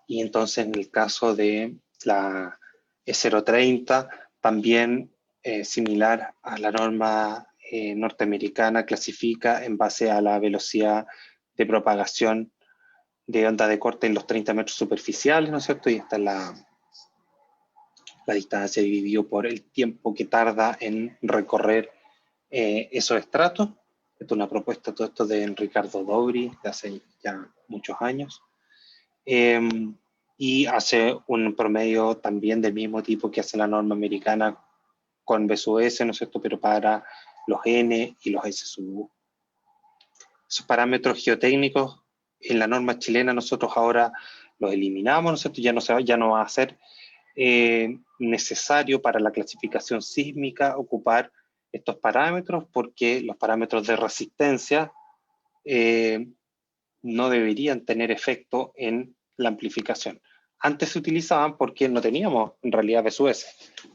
Y entonces en el caso de la E030, también similar a la norma norteamericana, clasifica en base a la velocidad de propagación de onda de corte en los 30 metros superficiales, ¿no es cierto? Y esta es la distancia dividido por el tiempo que tarda en recorrer esos estratos. Esta es una propuesta, todo esto de Ricardo Dobry, de hace ya muchos años. Y hace un promedio también del mismo tipo que hace la norma americana con B sub S, ¿no es cierto?, pero para los N y los S sub U. Esos parámetros geotécnicos en la norma chilena nosotros ahora los eliminamos, ¿no es cierto?, ya no va a ser necesario para la clasificación sísmica ocupar estos parámetros, porque los parámetros de resistencia no deberían tener efecto en la amplificación. Antes se utilizaban porque no teníamos en realidad PSUS,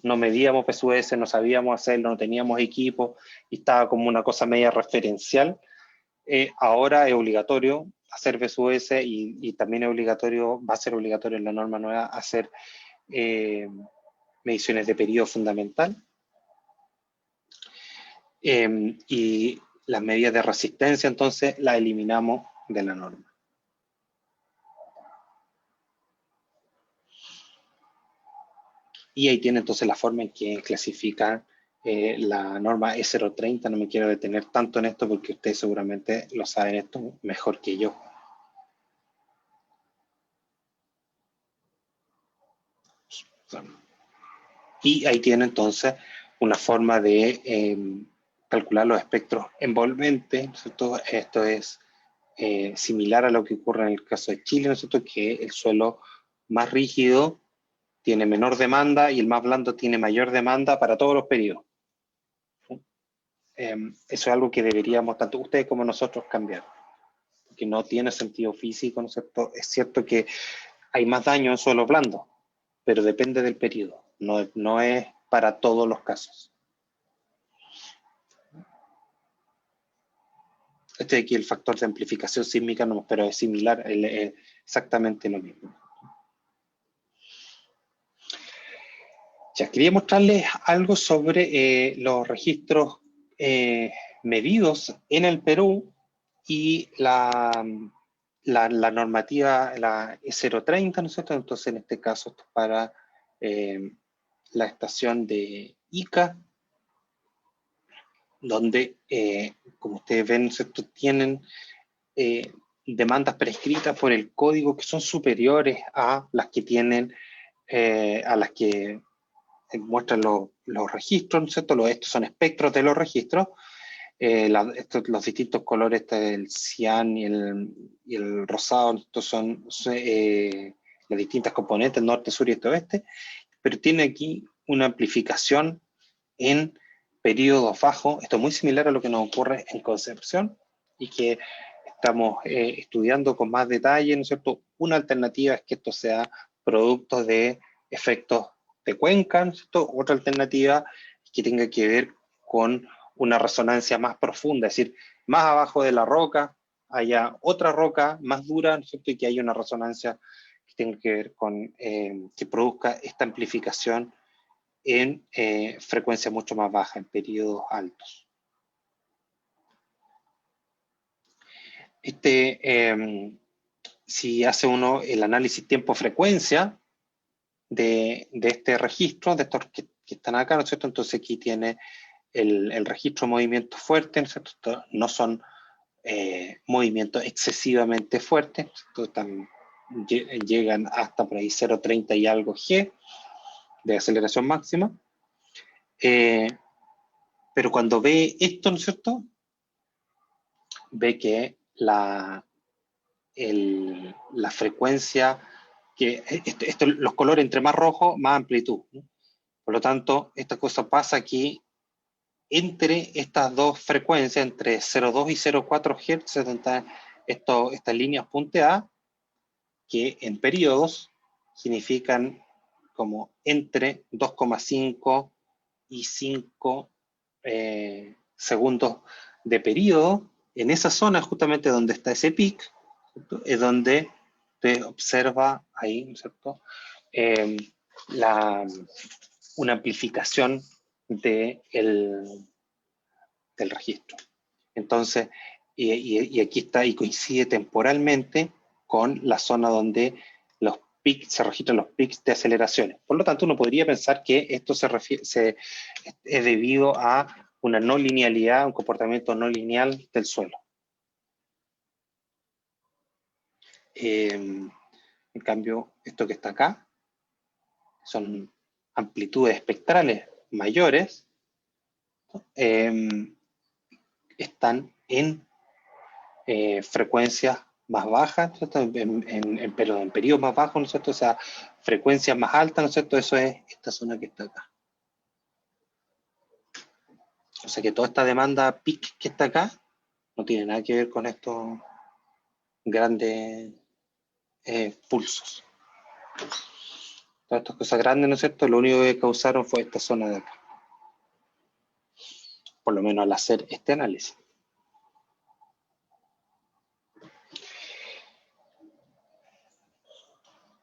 no medíamos PSUS, no sabíamos hacerlo, no teníamos equipo y estaba como una cosa media referencial. Ahora es obligatorio hacer PSUS y también es obligatorio, va a ser obligatorio en la norma nueva hacer mediciones de periodo fundamental. Y las medidas de resistencia entonces las eliminamos de la norma. Y ahí tiene entonces la forma en que clasifica la norma E030. No me quiero detener tanto en esto porque ustedes seguramente lo saben esto mejor que yo. Y ahí tiene entonces una forma de calcular los espectros envolventes, ¿no es cierto? Esto es similar a lo que ocurre en el caso de Chile, ¿no es cierto?, que el suelo más rígido tiene menor demanda y el más blando tiene mayor demanda para todos los periodos. Eso es algo que deberíamos, tanto ustedes como nosotros, cambiar, porque no tiene sentido físico, ¿no es cierto? Es cierto que hay más daño en suelo blando, pero depende del periodo, no es para todos los casos. Este de aquí, el factor de amplificación sísmica, no, pero es similar, es exactamente lo mismo. Ya, quería mostrarles algo sobre los registros medidos en el Perú y la normativa, la E030, ¿no es cierto? Entonces, en este caso, esto es para la estación de Ica, donde, como ustedes ven, ¿no es cierto?, tienen demandas prescritas por el código que son superiores a las que tienen, a las que muestra los registros, ¿no es cierto? Estos son espectros de los registros. Los distintos colores, el cian y el rosado, estos son las distintas componentes, norte, sur y este, oeste, pero tiene aquí una amplificación en periodos bajos. Esto es muy similar a lo que nos ocurre en Concepción y que estamos estudiando con más detalle, ¿no es cierto? Una alternativa es que esto sea producto de efectos de cuenca, ¿no es cierto? Otra alternativa es que tenga que ver con una resonancia más profunda, es decir, más abajo de la roca haya otra roca más dura, ¿no es cierto? Y que haya una resonancia que tenga que ver con que produzca esta amplificación en frecuencias mucho más bajas, en periodos altos. Si hace uno el análisis tiempo-frecuencia de este registro, de estos que están acá, ¿no es cierto? Entonces aquí tiene el registro de movimientos fuertes, ¿no es cierto? No son movimientos excesivamente fuertes, llegan hasta por ahí 0,30 y algo G de aceleración máxima. Pero cuando ve esto, ¿no es cierto? Ve que la frecuencia, los colores entre más rojo, más amplitud, ¿no? Por lo tanto, esta cosa pasa aquí entre estas dos frecuencias, entre 0,2 y 0,4 Hz, donde estas líneas punteadas, que en periodos significan como entre 2,5 y 5 segundos de periodo. En esa zona, justamente donde está ese pic, ¿cierto? Es donde se observa ahí, ¿no es cierto? Una amplificación del registro. Entonces, y aquí está, y coincide temporalmente con la zona donde los pics, se registran los pics de aceleraciones. Por lo tanto, uno podría pensar que esto es debido a una no linealidad, un comportamiento no lineal del suelo. En cambio, esto que está acá son amplitudes espectrales mayores, están en frecuencias más bajas, en periodos más bajos, ¿no es cierto? O sea, frecuencias más altas, ¿no es cierto? Eso es esta zona que está acá. O sea que toda esta demanda peak que está acá no tiene nada que ver con estos grandes pulsos. Todas estas cosas grandes, ¿no es cierto? Lo único que causaron fue esta zona de acá. Por lo menos al hacer este análisis.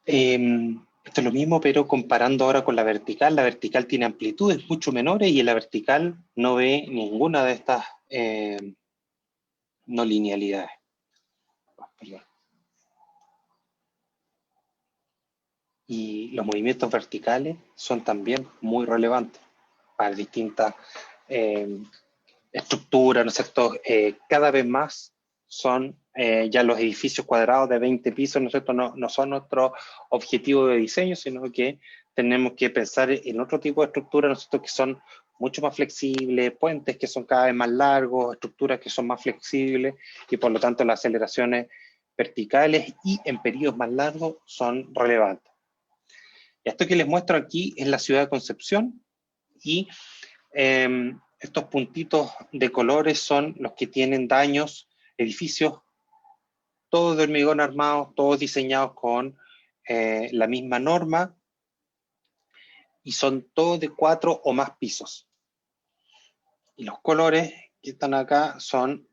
Esto es lo mismo, pero comparando ahora con la vertical tiene amplitudes mucho menores y en la vertical no ve ninguna de estas no linealidades. Perdón. Y los movimientos verticales son también muy relevantes para distintas estructuras, ¿no es cierto? Cada vez más son ya los edificios cuadrados de 20 pisos, ¿no es cierto? No son nuestro objetivo de diseño, sino que tenemos que pensar en otro tipo de estructuras, ¿no es cierto? Que son mucho más flexibles, puentes que son cada vez más largos, estructuras que son más flexibles y por lo tanto las aceleraciones verticales y en periodos más largos son relevantes. Esto que les muestro aquí es la ciudad de Concepción y estos puntitos de colores son los que tienen daños, edificios, todos de hormigón armado, todos diseñados con la misma norma y son todos de 4 o más pisos. Y los colores que están acá son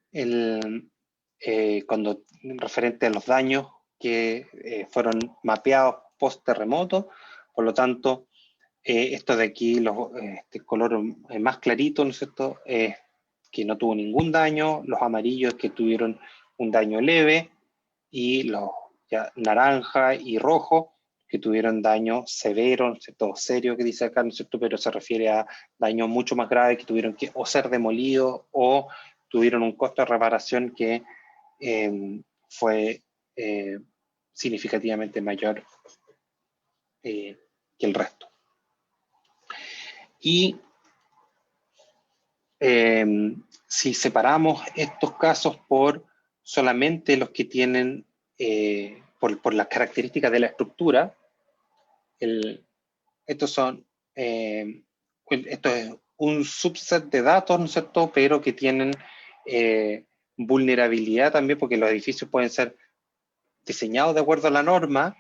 cuando referente a los daños que fueron mapeados post terremoto, por lo tanto, esto de aquí, este color más clarito, ¿no es cierto?, que no tuvo ningún daño, los amarillos que tuvieron un daño leve, y los naranja y rojo que tuvieron daño severo, ¿no es cierto?, serio que dice acá, ¿no es cierto?, pero se refiere a daños mucho más graves que tuvieron que o ser demolidos o tuvieron un costo de reparación que fue significativamente mayor que el resto. Y si separamos estos casos por solamente los que tienen, por las características de la estructura, esto es un subset de datos, ¿no es cierto?, pero que tienen vulnerabilidad también, porque los edificios pueden ser diseñados de acuerdo a la norma,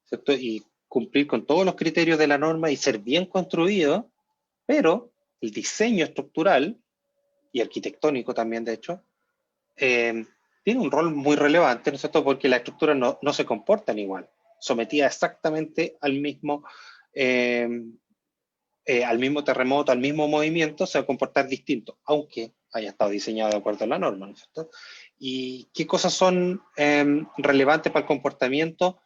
¿cierto?, y cumplir con todos los criterios de la norma y ser bien construidos, pero el diseño estructural y arquitectónico también, de hecho, tiene un rol muy relevante, ¿no es cierto?, porque las estructuras no se comportan igual, sometidas exactamente al mismo terremoto, al mismo movimiento, se va a comportar distinto, aunque haya estado diseñado de acuerdo a la norma, ¿no es cierto? ¿Y qué cosas son relevantes para el comportamiento?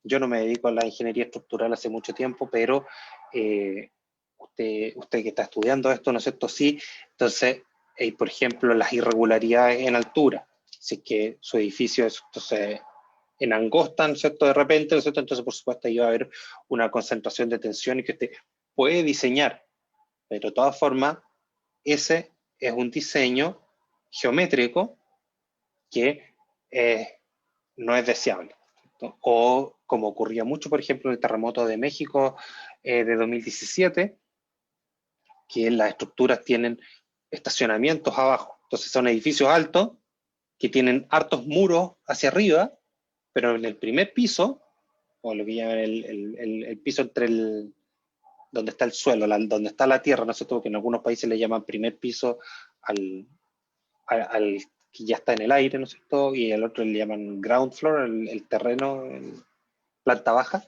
Yo no me dedico a la ingeniería estructural hace mucho tiempo, pero usted que está estudiando esto, ¿no es cierto? Sí, entonces, por ejemplo, las irregularidades en altura, si es que su edificio es, entonces, en angosta, ¿no es cierto?, de repente, ¿no es cierto?, entonces por supuesto ahí va a haber una concentración de tensión y que usted puede diseñar, pero de todas formas, ese es un diseño geométrico que no es deseable, ¿no? O como ocurría mucho, por ejemplo, en el terremoto de México de 2017, que las estructuras tienen estacionamientos abajo, entonces son edificios altos que tienen hartos muros hacia arriba, pero en el primer piso, o lo que llaman el piso entre donde está el suelo, donde está la tierra, no sé todo, que en algunos países le llaman primer piso al que ya está en el aire, ¿no es cierto? Y el otro le llaman ground floor, el terreno, planta baja.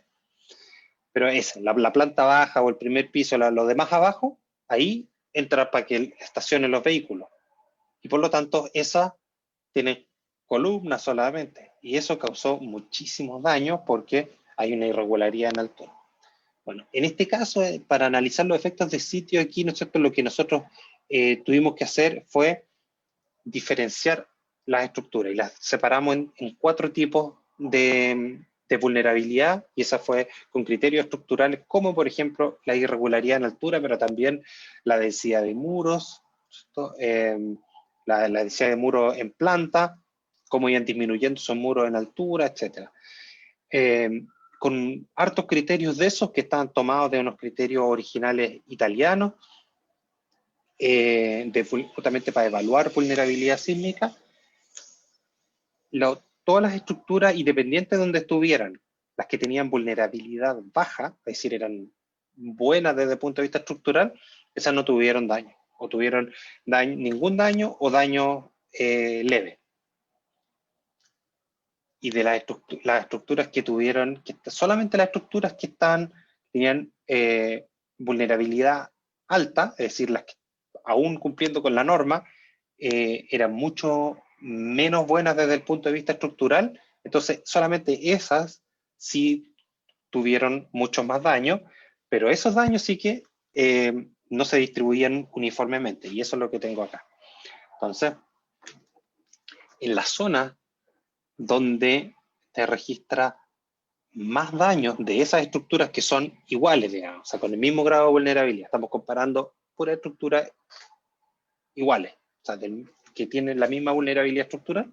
Pero esa, la planta baja o el primer piso, lo demás abajo, ahí entra para que estacionen los vehículos. Y por lo tanto, esa tiene columnas solamente. Y eso causó muchísimos daños porque hay una irregularidad en altura. Bueno, en este caso, para analizar los efectos de sitio aquí, ¿no es cierto?, lo que nosotros tuvimos que hacer fue diferenciar las estructuras y las separamos en 4 tipos de vulnerabilidad, y esa fue con criterios estructurales como, por ejemplo, la irregularidad en altura, pero también la densidad de muros, la densidad de muros en planta, cómo iban disminuyendo esos muros en altura, etc. Con hartos criterios de esos que estaban tomados de unos criterios originales italianos, justamente para evaluar vulnerabilidad sísmica. Todas las estructuras, independientes de donde estuvieran, las que tenían vulnerabilidad baja, es decir, eran buenas desde el punto de vista estructural, esas no tuvieron daño, o tuvieron ningún daño o daño leve. Y de las estructuras que tuvieron, solamente las estructuras que tenían vulnerabilidad alta, es decir, las que aún cumpliendo con la norma, eran mucho menos buenas desde el punto de vista estructural, entonces solamente esas sí tuvieron mucho más daño, pero esos daños sí que no se distribuían uniformemente, y eso es lo que tengo acá. Entonces, en la zona donde se registra más daños de esas estructuras que son iguales, digamos, o sea, con el mismo grado de vulnerabilidad, estamos comparando puras estructuras iguales, o sea, que tienen la misma vulnerabilidad estructural.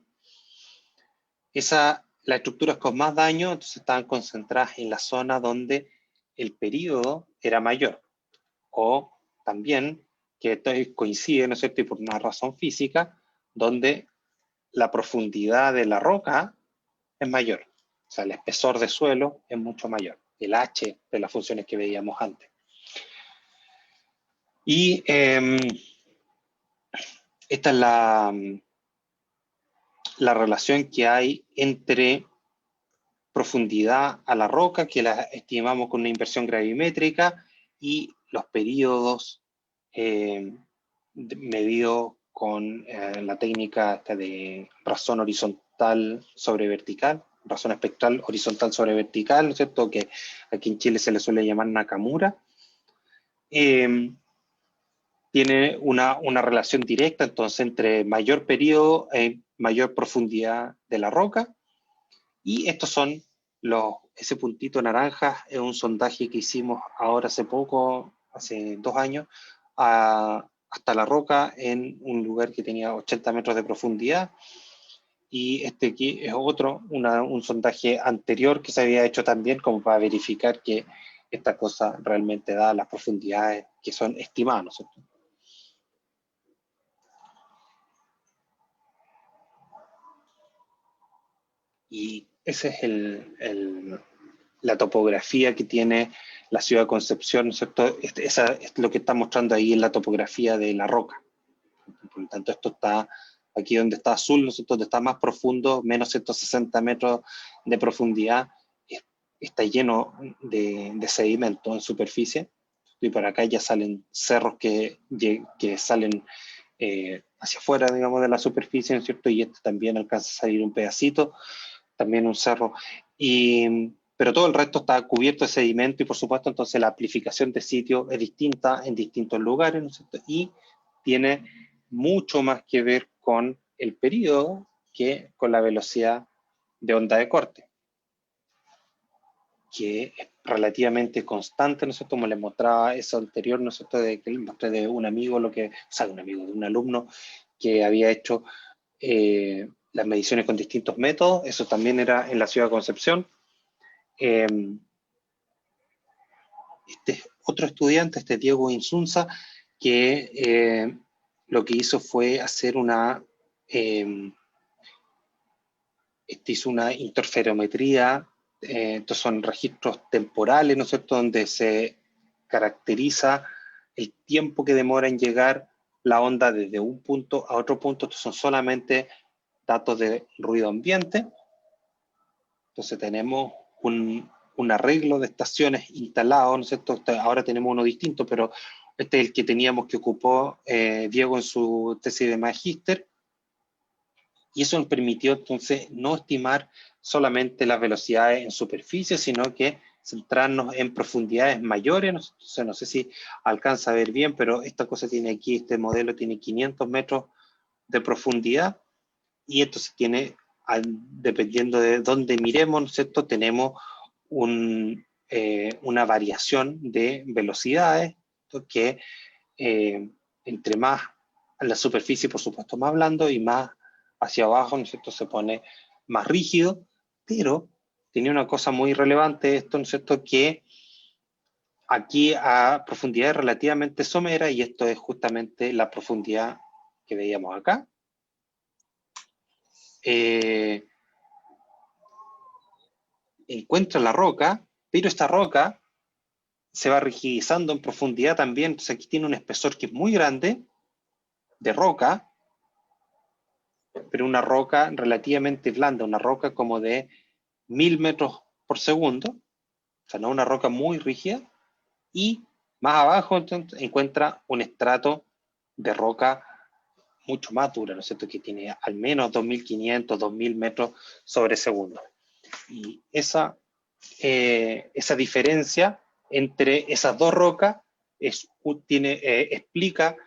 Las estructuras con más daño entonces estaban concentradas en la zona donde el período era mayor, o también, que esto coincide, ¿no es cierto?, y por una razón física, donde la profundidad de la roca es mayor, o sea, el espesor de suelo es mucho mayor, el H de las funciones que veíamos antes. Y esta es la relación que hay entre profundidad a la roca, que la estimamos con una inversión gravimétrica, y los periodos medidos con la técnica de razón horizontal sobre vertical, razón espectral horizontal sobre vertical, ¿no es cierto?, que aquí en Chile se le suele llamar Nakamura. Tiene una relación directa, entonces, entre mayor periodo y mayor profundidad de la roca, y estos son ese puntito naranja es un sondaje que hicimos ahora hace poco, hace 2 años, hasta la roca en un lugar que tenía 80 metros de profundidad. Y este aquí es un sondaje anterior que se había hecho también como para verificar que esta cosa realmente da las profundidades que son estimadas, ¿no es cierto? Y esa es la topografía que tiene la ciudad de Concepción, ¿no es cierto? Esa es lo que está mostrando ahí en la topografía de la roca. Por lo tanto, esto está aquí donde está azul, ¿no es cierto? Donde está más profundo, menos 160 metros de profundidad, está lleno de sedimento en superficie. Y por acá ya salen cerros que salen hacia afuera, digamos, de la superficie, ¿no es cierto? Y este también alcanza a salir un pedacito, también un cerro. Pero todo el resto está cubierto de sedimento y, por supuesto, entonces la amplificación de sitio es distinta en distintos lugares, ¿no es cierto? Y tiene mucho más que ver con el periodo que con la velocidad de onda de corte, que es relativamente constante, ¿no es cierto? Como les mostraba eso anterior, ¿no es cierto? Que les mostré de un amigo, de un alumno que había hecho las mediciones con distintos métodos. Eso también era en la ciudad de Concepción. Otro estudiante, Diego Insunza, que lo que hizo fue hacer hizo una interferometría. Estos son registros temporales, ¿no es cierto?, donde se caracteriza el tiempo que demora en llegar la onda desde un punto a otro punto. Estos son solamente datos de ruido ambiente. Entonces tenemos un arreglo de estaciones instalado, ¿no es cierto? Ahora tenemos uno distinto, pero este es el que teníamos, que ocupó Diego en su tesis de magíster. Y eso nos permitió entonces no estimar solamente las velocidades en superficie, sino que centrarnos en profundidades mayores. Entonces, no sé si alcanza a ver bien, pero esta cosa tiene aquí, este modelo tiene 500 metros de profundidad, y entonces tiene, dependiendo de dónde miremos, ¿no es cierto?, tenemos una variación de velocidades, que entre más a la superficie, por supuesto, más blando, y más hacia abajo, ¿no es cierto?, se pone más rígido. Pero tenía una cosa muy relevante esto, ¿no es cierto?, que aquí a profundidades relativamente someras, y esto es justamente la profundidad que veíamos acá, encuentra la roca, pero esta roca se va rigidizando en profundidad también. Entonces aquí tiene un espesor que es muy grande de roca, pero una roca relativamente blanda, una roca como de 1000 metros por segundo, o sea, no una roca muy rígida. Y más abajo entonces encuentra un estrato de roca mucho más dura, ¿no es cierto?, que tiene al menos 2500, 2000 metros sobre segundo. Y esa diferencia entre esas dos rocas explica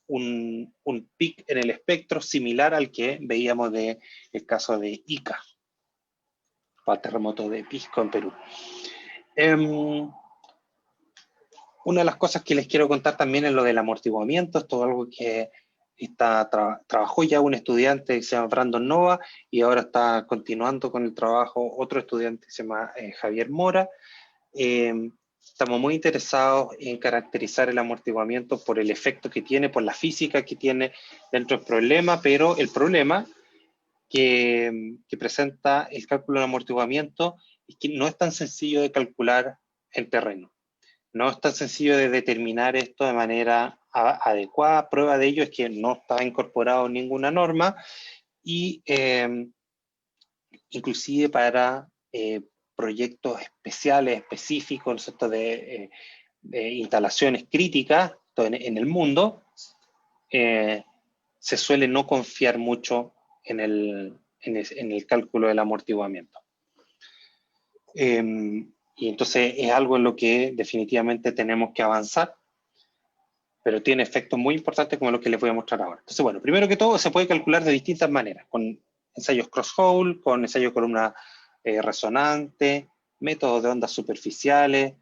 un pic en el espectro similar al que veíamos del caso de Ica, para el terremoto de Pisco en Perú. Una de las cosas que les quiero contar también es lo del amortiguamiento. Esto es algo que trabajó ya un estudiante que se llama Brandon Nova, y ahora está continuando con el trabajo otro estudiante que se llama Javier Mora. Estamos muy interesados en caracterizar el amortiguamiento por el efecto que tiene, por la física que tiene dentro del problema, pero el problema que presenta el cálculo del amortiguamiento es que no es tan sencillo de calcular en terreno. No es tan sencillo de determinar esto de manera adecuada. Prueba de ello es que no está incorporado en ninguna norma, y inclusive para proyectos especiales, específicos, ¿no es cierto?, de instalaciones críticas en el mundo, se suele no confiar mucho en el cálculo del amortiguamiento. Y entonces es algo en lo que definitivamente tenemos que avanzar, pero tiene efectos muy importantes como los que les voy a mostrar ahora. Entonces, bueno, primero que todo se puede calcular de distintas maneras, con ensayos cross-hole, con ensayo de columna resonante, métodos de ondas superficiales,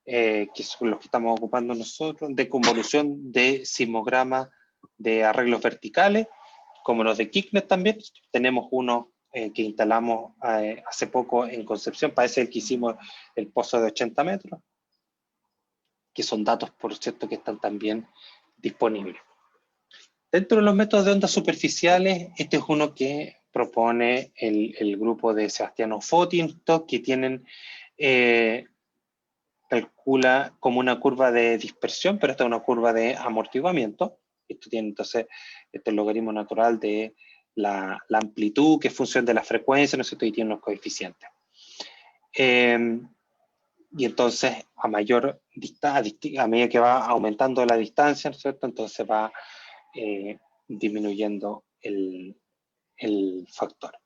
que son los que estamos ocupando nosotros, de convolución de sismograma de arreglos verticales, como los de Kiknet también. Tenemos uno que instalamos hace poco en Concepción, parece el que hicimos el pozo de 80 metros, que son datos, por cierto, que están también disponibles. Dentro de los métodos de ondas superficiales, este es uno que propone el grupo de Sebastiano Fotinto, que tienen, calcula como una curva de dispersión, pero esta es una curva de amortiguamiento. Esto tiene entonces el logaritmo natural de la amplitud, que es función de la frecuencia, ¿no es cierto? Y tiene unos coeficientes. Y entonces, a mayor distancia, a medida que va aumentando la distancia, ¿no es cierto? Entonces va disminuyendo el factor.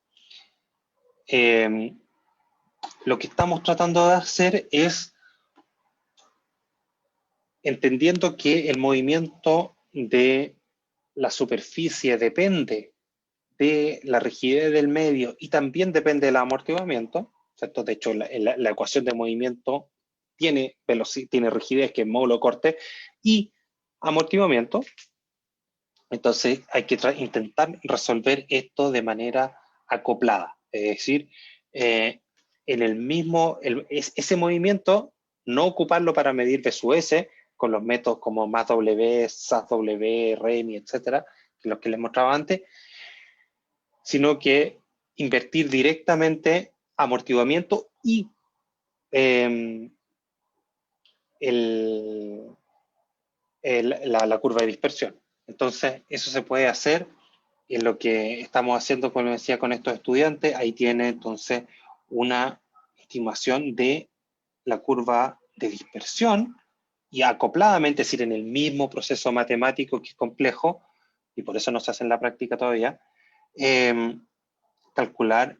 Lo que estamos tratando de hacer es, entendiendo que el movimiento de la superficie depende de la rigidez del medio y también depende del amortiguamiento, ¿cierto? De hecho, la ecuación de movimiento tiene rigidez, que es módulo corte, y amortiguamiento. Entonces hay que intentar resolver esto de manera acoplada, es decir, en el mismo, ese movimiento, no ocuparlo para medir V sub S, con los métodos como MassW, SAS-W, REMI, etcétera, los que les mostraba antes, sino que invertir directamente amortiguamiento y la curva de dispersión. Entonces, eso se puede hacer en lo que estamos haciendo, como decía, con estos estudiantes. Ahí tiene entonces una estimación de la curva de dispersión y acopladamente, es decir, en el mismo proceso matemático que es complejo, y por eso no se hace en la práctica todavía, calcular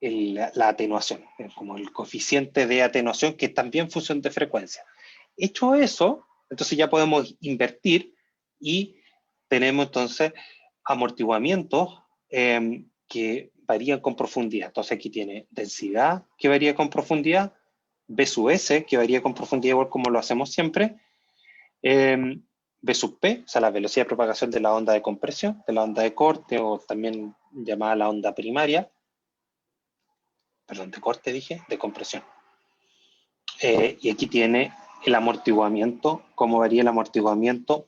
la atenuación, como el coeficiente de atenuación, que es también función de frecuencia. Hecho eso, entonces ya podemos invertir y tenemos entonces amortiguamientos que varían con profundidad. Entonces aquí tiene densidad que varía con profundidad, V sub S que varía con profundidad igual como lo hacemos siempre, V sub P, o sea, la velocidad de propagación de la onda de compresión, de la onda de corte, o también llamada la onda primaria, perdón, de corte dije, de compresión. Y aquí tiene el amortiguamiento, cómo varía el amortiguamiento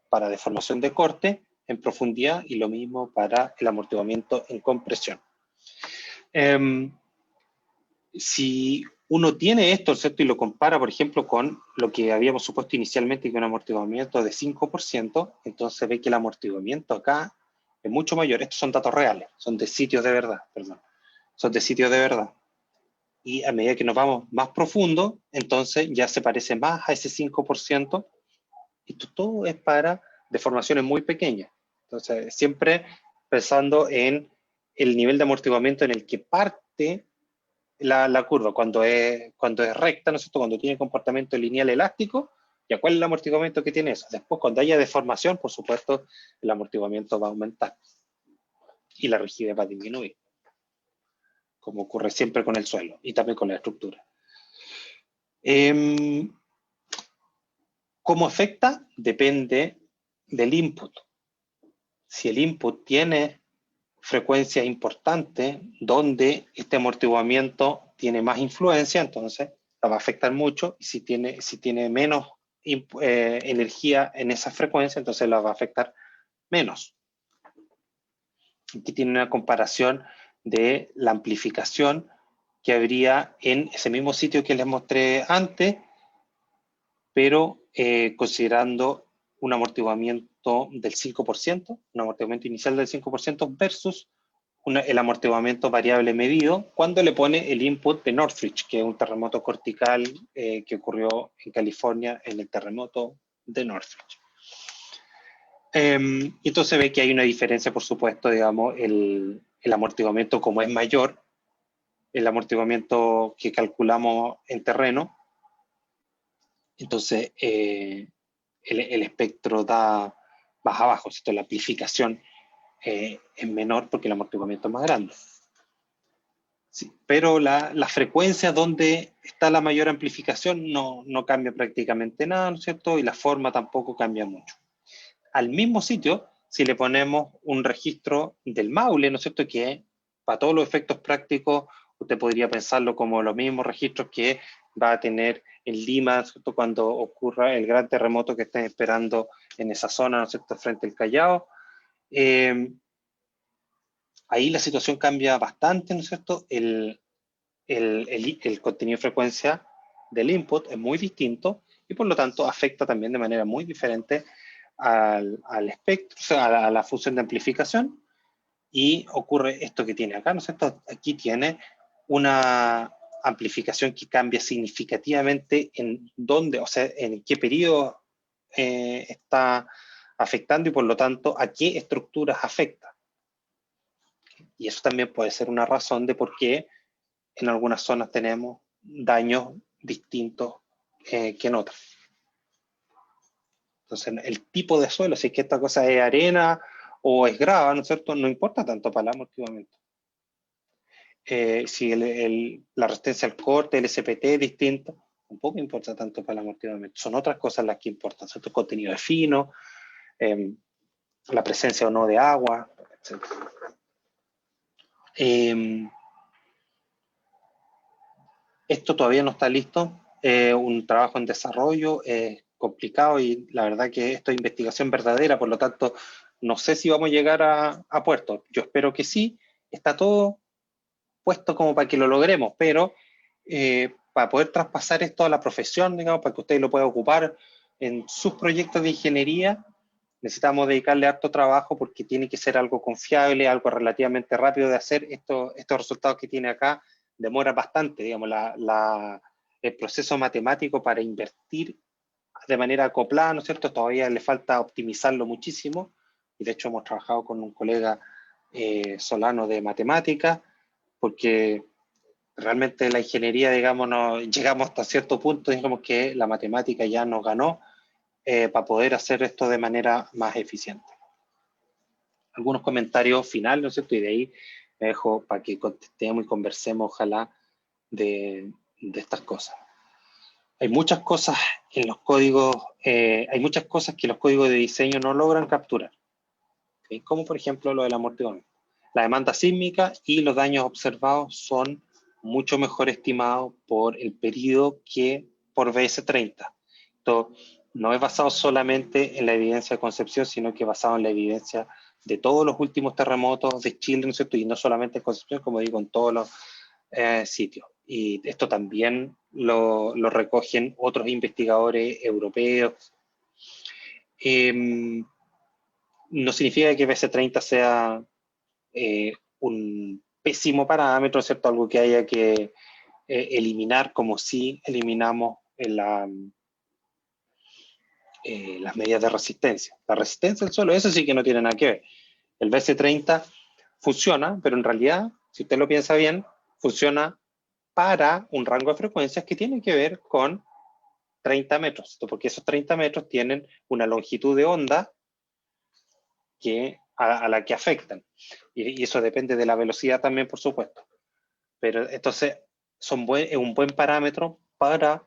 para deformación de corte en profundidad, y lo mismo para el amortiguamiento en compresión. Si uno tiene esto, ¿cierto? Y lo compara, por ejemplo, con lo que habíamos supuesto inicialmente, que un amortiguamiento de 5%, entonces ve que el amortiguamiento acá es mucho mayor. Estos son datos reales, son de sitios de verdad, perdón. Son de sitios de verdad. Y a medida que nos vamos más profundo, entonces ya se parece más a ese 5%. Esto todo es para deformaciones muy pequeñas. Entonces, siempre pensando en el nivel de amortiguamiento en el que parte la curva, cuando es recta, ¿no es cierto? Cuando tiene comportamiento lineal elástico, ¿ya cuál es el amortiguamiento que tiene eso? Después, cuando haya deformación, por supuesto, el amortiguamiento va a aumentar y la rigidez va a disminuir, como ocurre siempre con el suelo y también con la estructura. ¿Cómo afecta? Depende del input. Si el input tiene frecuencias importantes donde este amortiguamiento tiene más influencia, entonces la va a afectar mucho. Y si tiene menos energía en esa frecuencia, entonces la va a afectar menos. Aquí tiene una comparación de la amplificación que habría en ese mismo sitio que les mostré antes, pero considerando un amortiguamiento del 5%, un amortiguamiento inicial del 5% versus el amortiguamiento variable medido cuando le pone el input de Northridge, que es un terremoto cortical que ocurrió en California en el terremoto de Northridge. Entonces ve que hay una diferencia, por supuesto, digamos, el amortiguamiento como es mayor, el amortiguamiento que calculamos en terreno, entonces el espectro da más abajo, ¿cierto? La amplificación es menor porque el amortiguamiento es más grande. Sí, pero la frecuencia donde está la mayor amplificación no cambia prácticamente nada, ¿no es cierto? Y la forma tampoco cambia mucho. Al mismo sitio, si le ponemos un registro del Maule, ¿no es cierto? Que para todos los efectos prácticos, usted podría pensarlo como los mismos registros que va a tener en Lima, ¿no es cierto? Cuando ocurra el gran terremoto que estén esperando en esa zona, ¿no es cierto? Frente al Callao. Ahí la situación cambia bastante, ¿no es cierto? El contenido de frecuencia del input es muy distinto y por lo tanto afecta también de manera muy diferente al espectro, o sea, a la función de amplificación, y ocurre esto que tiene acá, ¿no es cierto? Aquí tiene una amplificación que cambia significativamente en dónde, o sea, en qué periodo está afectando y por lo tanto a qué estructuras afecta. Y eso también puede ser una razón de por qué en algunas zonas tenemos daños distintos que en otras. Entonces, el tipo de suelo, si es que esta cosa es arena o es grava, ¿no es cierto? No importa tanto para el amortiguamiento. Si la resistencia al corte, el SPT es distinto, tampoco importa tanto para el amortiguamiento. Son otras cosas las que importan, ¿cierto? El contenido de fino, la presencia o no de agua, etc. Esto todavía no está listo, un trabajo en desarrollo, complicado y la verdad que esto es investigación verdadera, por lo tanto no sé si vamos a llegar a puerto. Yo espero que sí, está todo puesto como para que lo logremos, pero para poder traspasar esto a la profesión, digamos, para que usted lo pueda ocupar en sus proyectos de ingeniería, necesitamos dedicarle harto trabajo porque tiene que ser algo confiable, algo relativamente rápido de hacer. Estos resultados que tiene acá demora bastante, digamos, el proceso matemático para invertir de manera acoplada, ¿no es cierto? Todavía le falta optimizarlo muchísimo, y de hecho hemos trabajado con un colega solano de matemáticas, porque realmente la ingeniería, digamos, llegamos hasta cierto punto, digamos que la matemática ya nos ganó para poder hacer esto de manera más eficiente. Algunos comentarios finales, ¿no es cierto? Y de ahí me dejo para que contestemos y conversemos, ojalá, de estas cosas. Hay muchas cosas en los códigos, hay muchas cosas que los códigos de diseño no logran capturar, ¿okay? Como por ejemplo lo del amortiguamiento. La demanda sísmica y los daños observados son mucho mejor estimados por el periodo que por BS30. Esto no es basado solamente en la evidencia de Concepción, sino que es basado en la evidencia de todos los últimos terremotos de Chile, ¿no es cierto? Y no solamente en Concepción, como digo, en todos los sitios. Y esto también lo recogen otros investigadores europeos. No significa que BS30 sea un pésimo parámetro, ¿cierto? Algo que haya que eliminar, como si eliminamos las medidas de resistencia. La resistencia del suelo, eso sí que no tiene nada que ver. El BS30 funciona, pero en realidad, si usted lo piensa bien, funciona para un rango de frecuencias que tiene que ver con 30 metros, porque esos 30 metros tienen una longitud de onda a la que afectan. Y eso depende de la velocidad también, por supuesto. Pero entonces es un buen parámetro para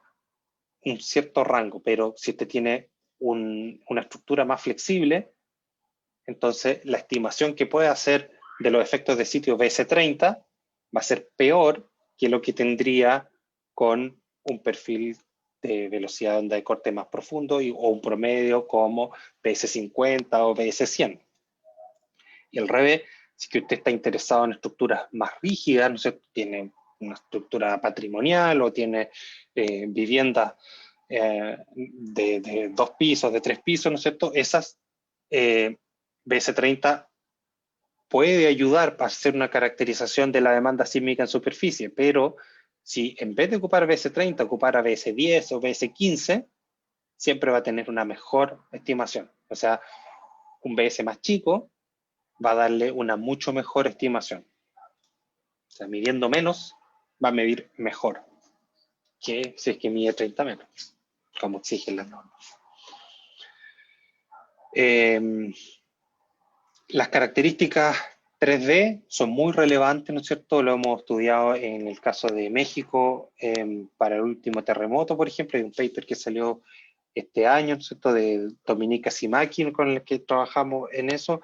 un cierto rango, pero si usted tiene una estructura más flexible, entonces la estimación que puede hacer de los efectos de sitio BS30 va a ser peor que lo que tendría con un perfil de velocidad de onda de corte más profundo o un promedio como BS50 o BS100. Y al revés, si que usted está interesado en estructuras más rígidas, no sé, tiene una estructura patrimonial o tiene viviendas de 2 pisos, de 3 pisos, ¿no es cierto? Esas BS30 puede ayudar para hacer una caracterización de la demanda sísmica en superficie, pero si en vez de ocupar BS30 ocupara BS10 o BS15, siempre va a tener una mejor estimación. O sea, un BS más chico va a darle una mucho mejor estimación. O sea, midiendo menos, va a medir mejor que si es que mide 30 metros, como exigen las normas. Las características 3D son muy relevantes, ¿no es cierto? Lo hemos estudiado en el caso de México, para el último terremoto, por ejemplo. Hay un paper que salió este año, ¿no es cierto?, de Dominika Simaki, con el que trabajamos en eso,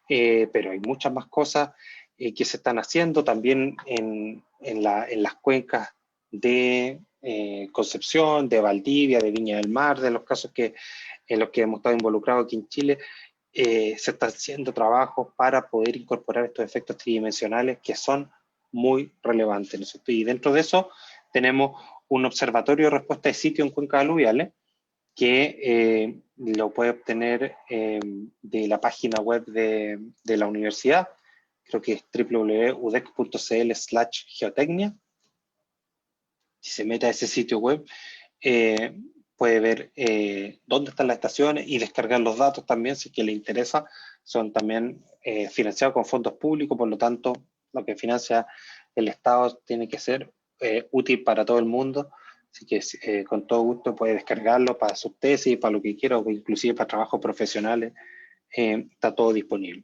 pero hay muchas más cosas que se están haciendo también en las cuencas de Concepción, de Valdivia, de Viña del Mar, de los casos en los que hemos estado involucrados aquí en Chile. Se están haciendo trabajos para poder incorporar estos efectos tridimensionales que son muy relevantes, ¿no es cierto? Y dentro de eso tenemos un observatorio de respuesta de sitio en cuencas aluviales que lo puede obtener de la página web de la universidad. Creo que es www.udec.cl/geotecnia. Si se mete a ese sitio web, puede ver dónde están las estaciones y descargar los datos también, si es que le interesa. Son también financiados con fondos públicos, por lo tanto, lo que financia el Estado tiene que ser útil para todo el mundo. Así que con todo gusto puede descargarlo para sus tesis, para lo que quiera, o inclusive para trabajos profesionales. Está todo disponible.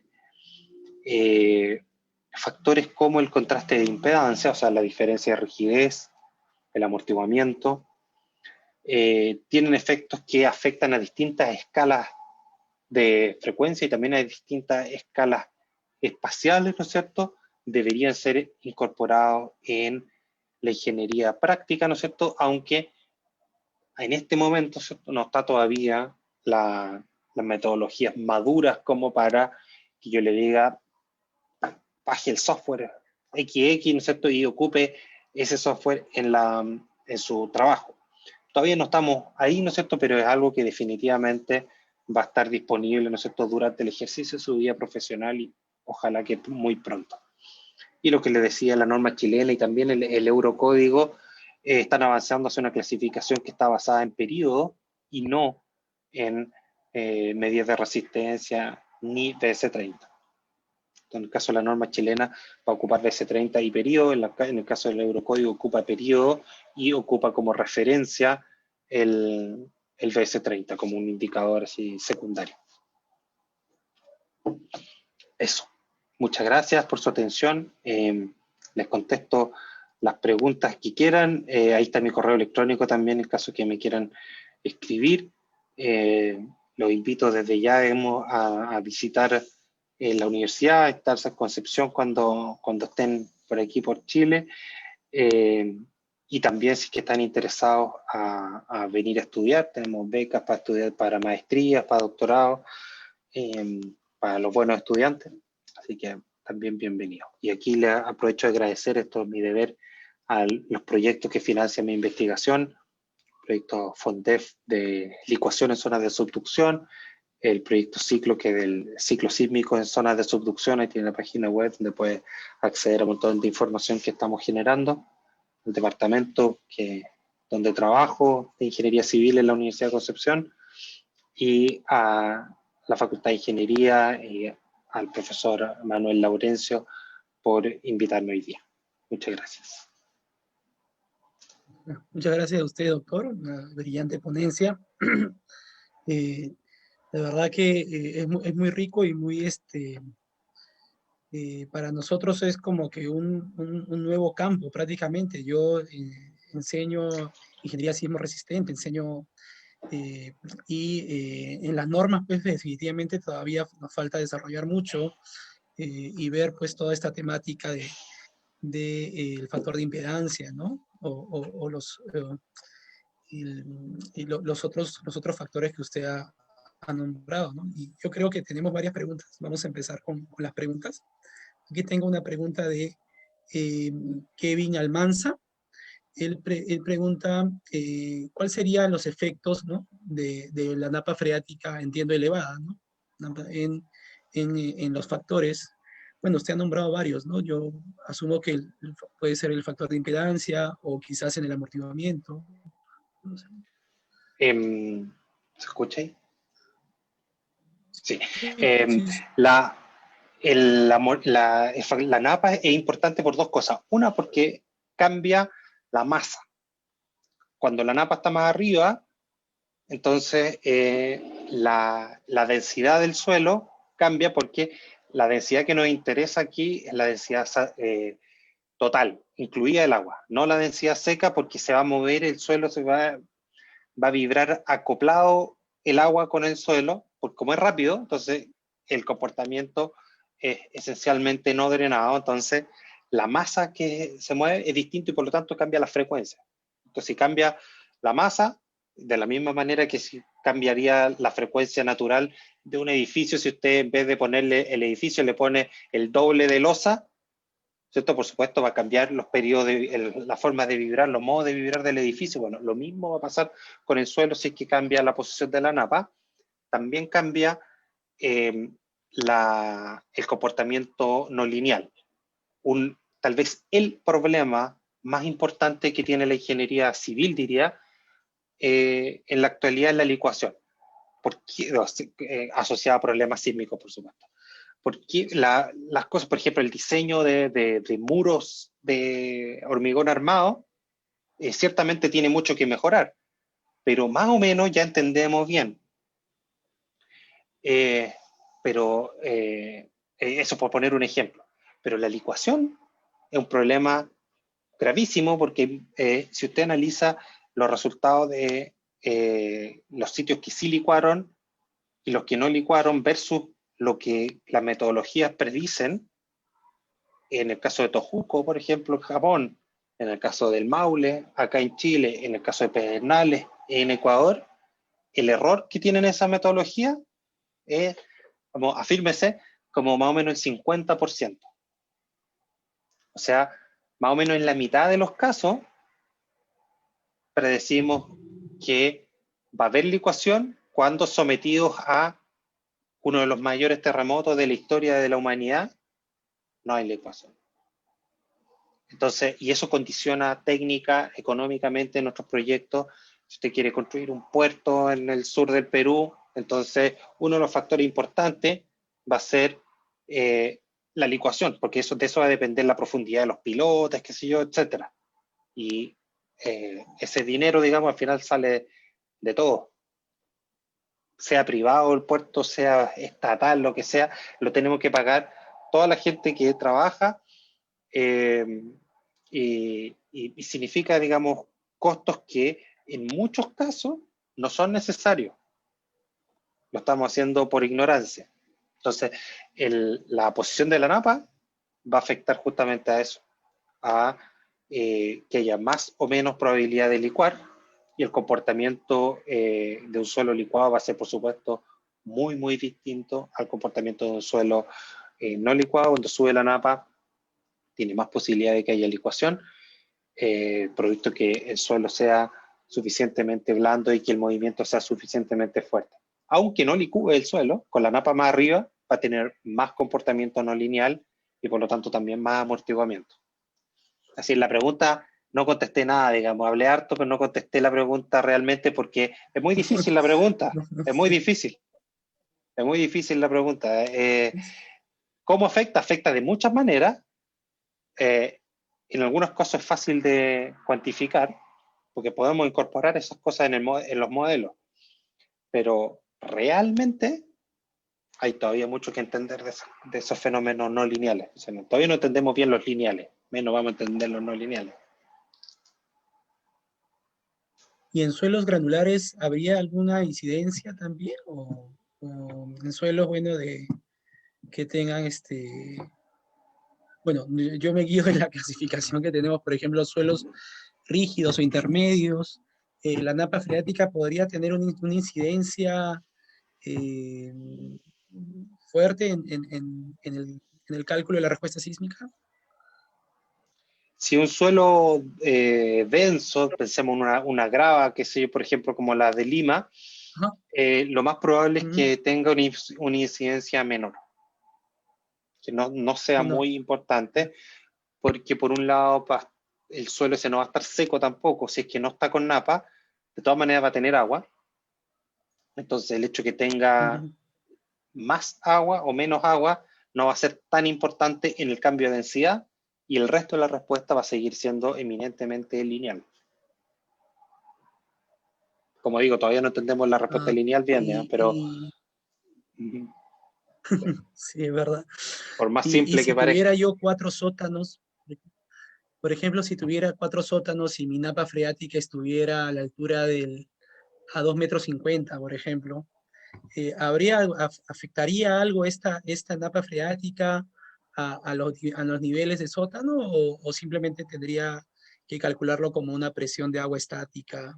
Factores como el contraste de impedancia, o sea, la diferencia de rigidez, el amortiguamiento, tienen efectos que afectan a distintas escalas de frecuencia y también a distintas escalas espaciales, ¿no es cierto? Deberían ser incorporados en la ingeniería práctica, ¿no es cierto? Aunque en este momento, ¿cierto?, no está todavía las metodologías maduras como para que yo le diga, baje el software XX, ¿no es cierto?, y ocupe ese software en su trabajo. Todavía no estamos ahí, ¿no es cierto?, pero es algo que definitivamente va a estar disponible, ¿no es cierto?, durante el ejercicio de su vida profesional y ojalá que muy pronto. Y lo que le decía, la norma chilena y también el Eurocódigo están avanzando hacia una clasificación que está basada en periodo y no en medidas de resistencia ni DS30. En el caso de la norma chilena va a ocupar DS30 y periodo, en el caso del Eurocódigo ocupa periodo y ocupa como referencia el DS30 como un indicador así secundario. Eso. Muchas gracias por su atención. Les contesto las preguntas que quieran. Ahí está mi correo electrónico también en caso que me quieran escribir. Los invito desde ya a visitar la universidad, a estar en Concepción cuando estén por aquí por Chile. Y también si es que están interesados a venir a estudiar, tenemos becas para estudiar para maestrías, para doctorados, para los buenos estudiantes. Así que también bienvenido. Y aquí le aprovecho de agradecer, esto es mi deber, a los proyectos que financian mi investigación, proyecto FONDEF de licuación en zonas de subducción, el proyecto Ciclo, que es del ciclo sísmico en zonas de subducción. Ahí tiene la página web donde puede acceder a un montón de información que estamos generando. El departamento donde trabajo de Ingeniería Civil en la Universidad de Concepción, y a la Facultad de Ingeniería y al profesor Manuel Laurencio por invitarme hoy día. Muchas gracias. Muchas gracias a usted, doctor. Una brillante ponencia. De verdad que es muy rico y muy, para nosotros es como que un nuevo campo prácticamente. Yo enseño ingeniería sismo resistente, enseño en las normas pues definitivamente todavía nos falta desarrollar mucho y ver pues toda esta temática el factor de impedancia, ¿no? O los otros factores que usted ha nombrado, ¿no? Y yo creo que tenemos varias preguntas. Vamos a empezar con las preguntas. Aquí tengo una pregunta de Kevin Almanza. Él pregunta cuáles serían los efectos, ¿no?, de la napa freática, entiendo, elevada, ¿no?, en los factores. Bueno, usted ha nombrado varios, ¿no? Yo asumo que puede ser el factor de impedancia o quizás en el amortiguamiento. No sé. ¿Se escucha ahí? Sí. Sí. La napa es importante por dos cosas. Una, porque cambia la masa. Cuando la napa está más arriba, entonces la densidad del suelo cambia porque La densidad que nos interesa aquí es la densidad total, incluida el agua, no la densidad seca, porque se va a mover el suelo, va a vibrar acoplado el agua con el suelo, porque como es rápido, entonces el comportamiento es esencialmente no drenado, entonces la masa que se mueve es distinto y por lo tanto cambia la frecuencia. Entonces si cambia la masa, de la misma manera que si cambiaría la frecuencia natural de un edificio, si usted en vez de ponerle el edificio le pone el doble de losa, ¿cierto? Por supuesto va a cambiar los periodos, la forma de vibrar, los modos de vibrar del edificio. Bueno, lo mismo va a pasar con el suelo si es que cambia la posición de la napa. También cambia el comportamiento no lineal. Tal vez el problema más importante que tiene la ingeniería civil, diría, en la actualidad es la licuación, asociada a problemas sísmicos, por supuesto. Porque las cosas, por ejemplo, el diseño de muros de hormigón armado, ciertamente tiene mucho que mejorar, pero más o menos ya entendemos bien. Eso por poner un ejemplo. Pero la licuación es un problema gravísimo porque si usted analiza los resultados de los sitios que sí licuaron y los que no licuaron versus lo que las metodologías predicen, en el caso de Tohoku, por ejemplo, en Japón, en el caso del Maule, acá en Chile, en el caso de Pedernales, en Ecuador, el error que tienen esa metodología es, como afírmese, como más o menos el 50%. O sea, más o menos en la mitad de los casos, predecimos que va a haber licuación cuando sometidos a uno de los mayores terremotos de la historia de la humanidad, no hay licuación. Entonces, y eso condiciona técnica, económicamente nuestros proyectos. Si usted quiere construir un puerto en el sur del Perú, entonces uno de los factores importantes va a ser la licuación, porque de eso va a depender la profundidad de los pilotes, qué sé yo, etcétera. Y ese dinero, digamos, al final sale de todo. Sea privado el puerto, sea estatal, lo que sea, lo tenemos que pagar toda la gente que trabaja, y significa, digamos, costos que en muchos casos no son necesarios. Lo estamos haciendo por ignorancia. Entonces, la posición de la napa va a afectar justamente a eso, a que haya más o menos probabilidad de licuar, y el comportamiento de un suelo licuado va a ser, por supuesto, muy, muy distinto al comportamiento de un suelo no licuado. Cuando sube la napa, tiene más posibilidad de que haya licuación, producto que el suelo sea suficientemente blando y que el movimiento sea suficientemente fuerte. Aunque no licúe el suelo, con la napa más arriba va a tener más comportamiento no lineal y por lo tanto también más amortiguamiento. Así, la pregunta, no contesté nada, digamos, hablé harto, pero no contesté la pregunta realmente porque es muy difícil la pregunta, es muy difícil. Es muy difícil la pregunta. ¿Cómo afecta? Afecta de muchas maneras. En algunos casos es fácil de cuantificar, porque podemos incorporar esas cosas en los modelos. Pero realmente hay todavía mucho que entender de esos fenómenos no lineales. O sea, todavía no entendemos bien los lineales, menos vamos a entender los no lineales. ¿Y en suelos granulares habría alguna incidencia también? ¿O en suelos, bueno, que tengan bueno, yo me guío en la clasificación que tenemos, por ejemplo, suelos rígidos o intermedios? La napa freática podría tener una incidencia eh, fuerte en el cálculo de la respuesta sísmica. Si un suelo denso, pensemos en una grava, que sé yo, por ejemplo, como la de Lima, lo más probable es que tenga una incidencia menor, que no sea muy importante, porque por un lado el suelo ese no va a estar seco tampoco, si es que no está con napa, de todas maneras va a tener agua. Entonces el hecho que tenga más agua o menos agua no va a ser tan importante en el cambio de densidad, y el resto de la respuesta va a seguir siendo eminentemente lineal. Como digo, todavía no entendemos la respuesta lineal bien, pero... Sí, es verdad. Por más Y simple si que parezca. tuviera yo 4 sótanos, por ejemplo, si tuviera 4 sótanos y mi napa freática estuviera a la altura a 2,50 m, por ejemplo, ¿afectaría algo esta napa freática a los niveles de sótano o simplemente tendría que calcularlo como una presión de agua estática?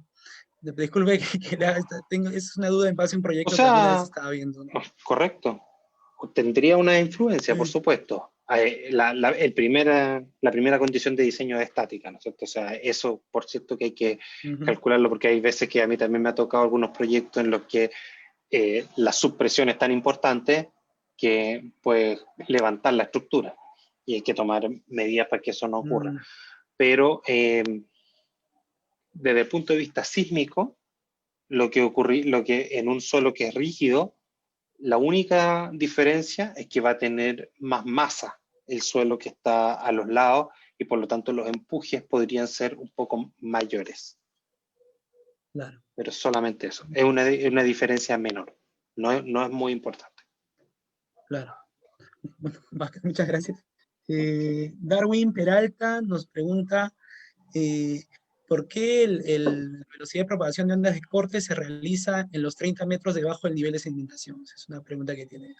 Disculpe es una duda en base a un O proyecto que alguna vez sea, estaba viendo, ¿no? correcto. Tendría una influencia, por Mm, supuesto. La primera condición de diseño es estática, ¿no es cierto? O sea, eso, por cierto, que hay que ujú, calcularlo porque hay veces que a mí también me ha tocado algunos proyectos en los que la subpresión es tan importante que puede levantar la estructura y hay que tomar medidas para que eso no ocurra. mm, Pero desde el punto de vista sísmico, lo que en un suelo que es rígido, la única diferencia es que va a tener más masa el suelo que está a los lados y por lo tanto los empujes podrían ser un poco mayores. claro, Pero solamente eso. Es una diferencia menor. No es muy importante. claro. Bueno, muchas gracias. Darwin Peralta nos pregunta ¿por qué la velocidad de propagación de ondas de corte se realiza en los 30 metros debajo del nivel de sedimentación? Es una pregunta que tiene.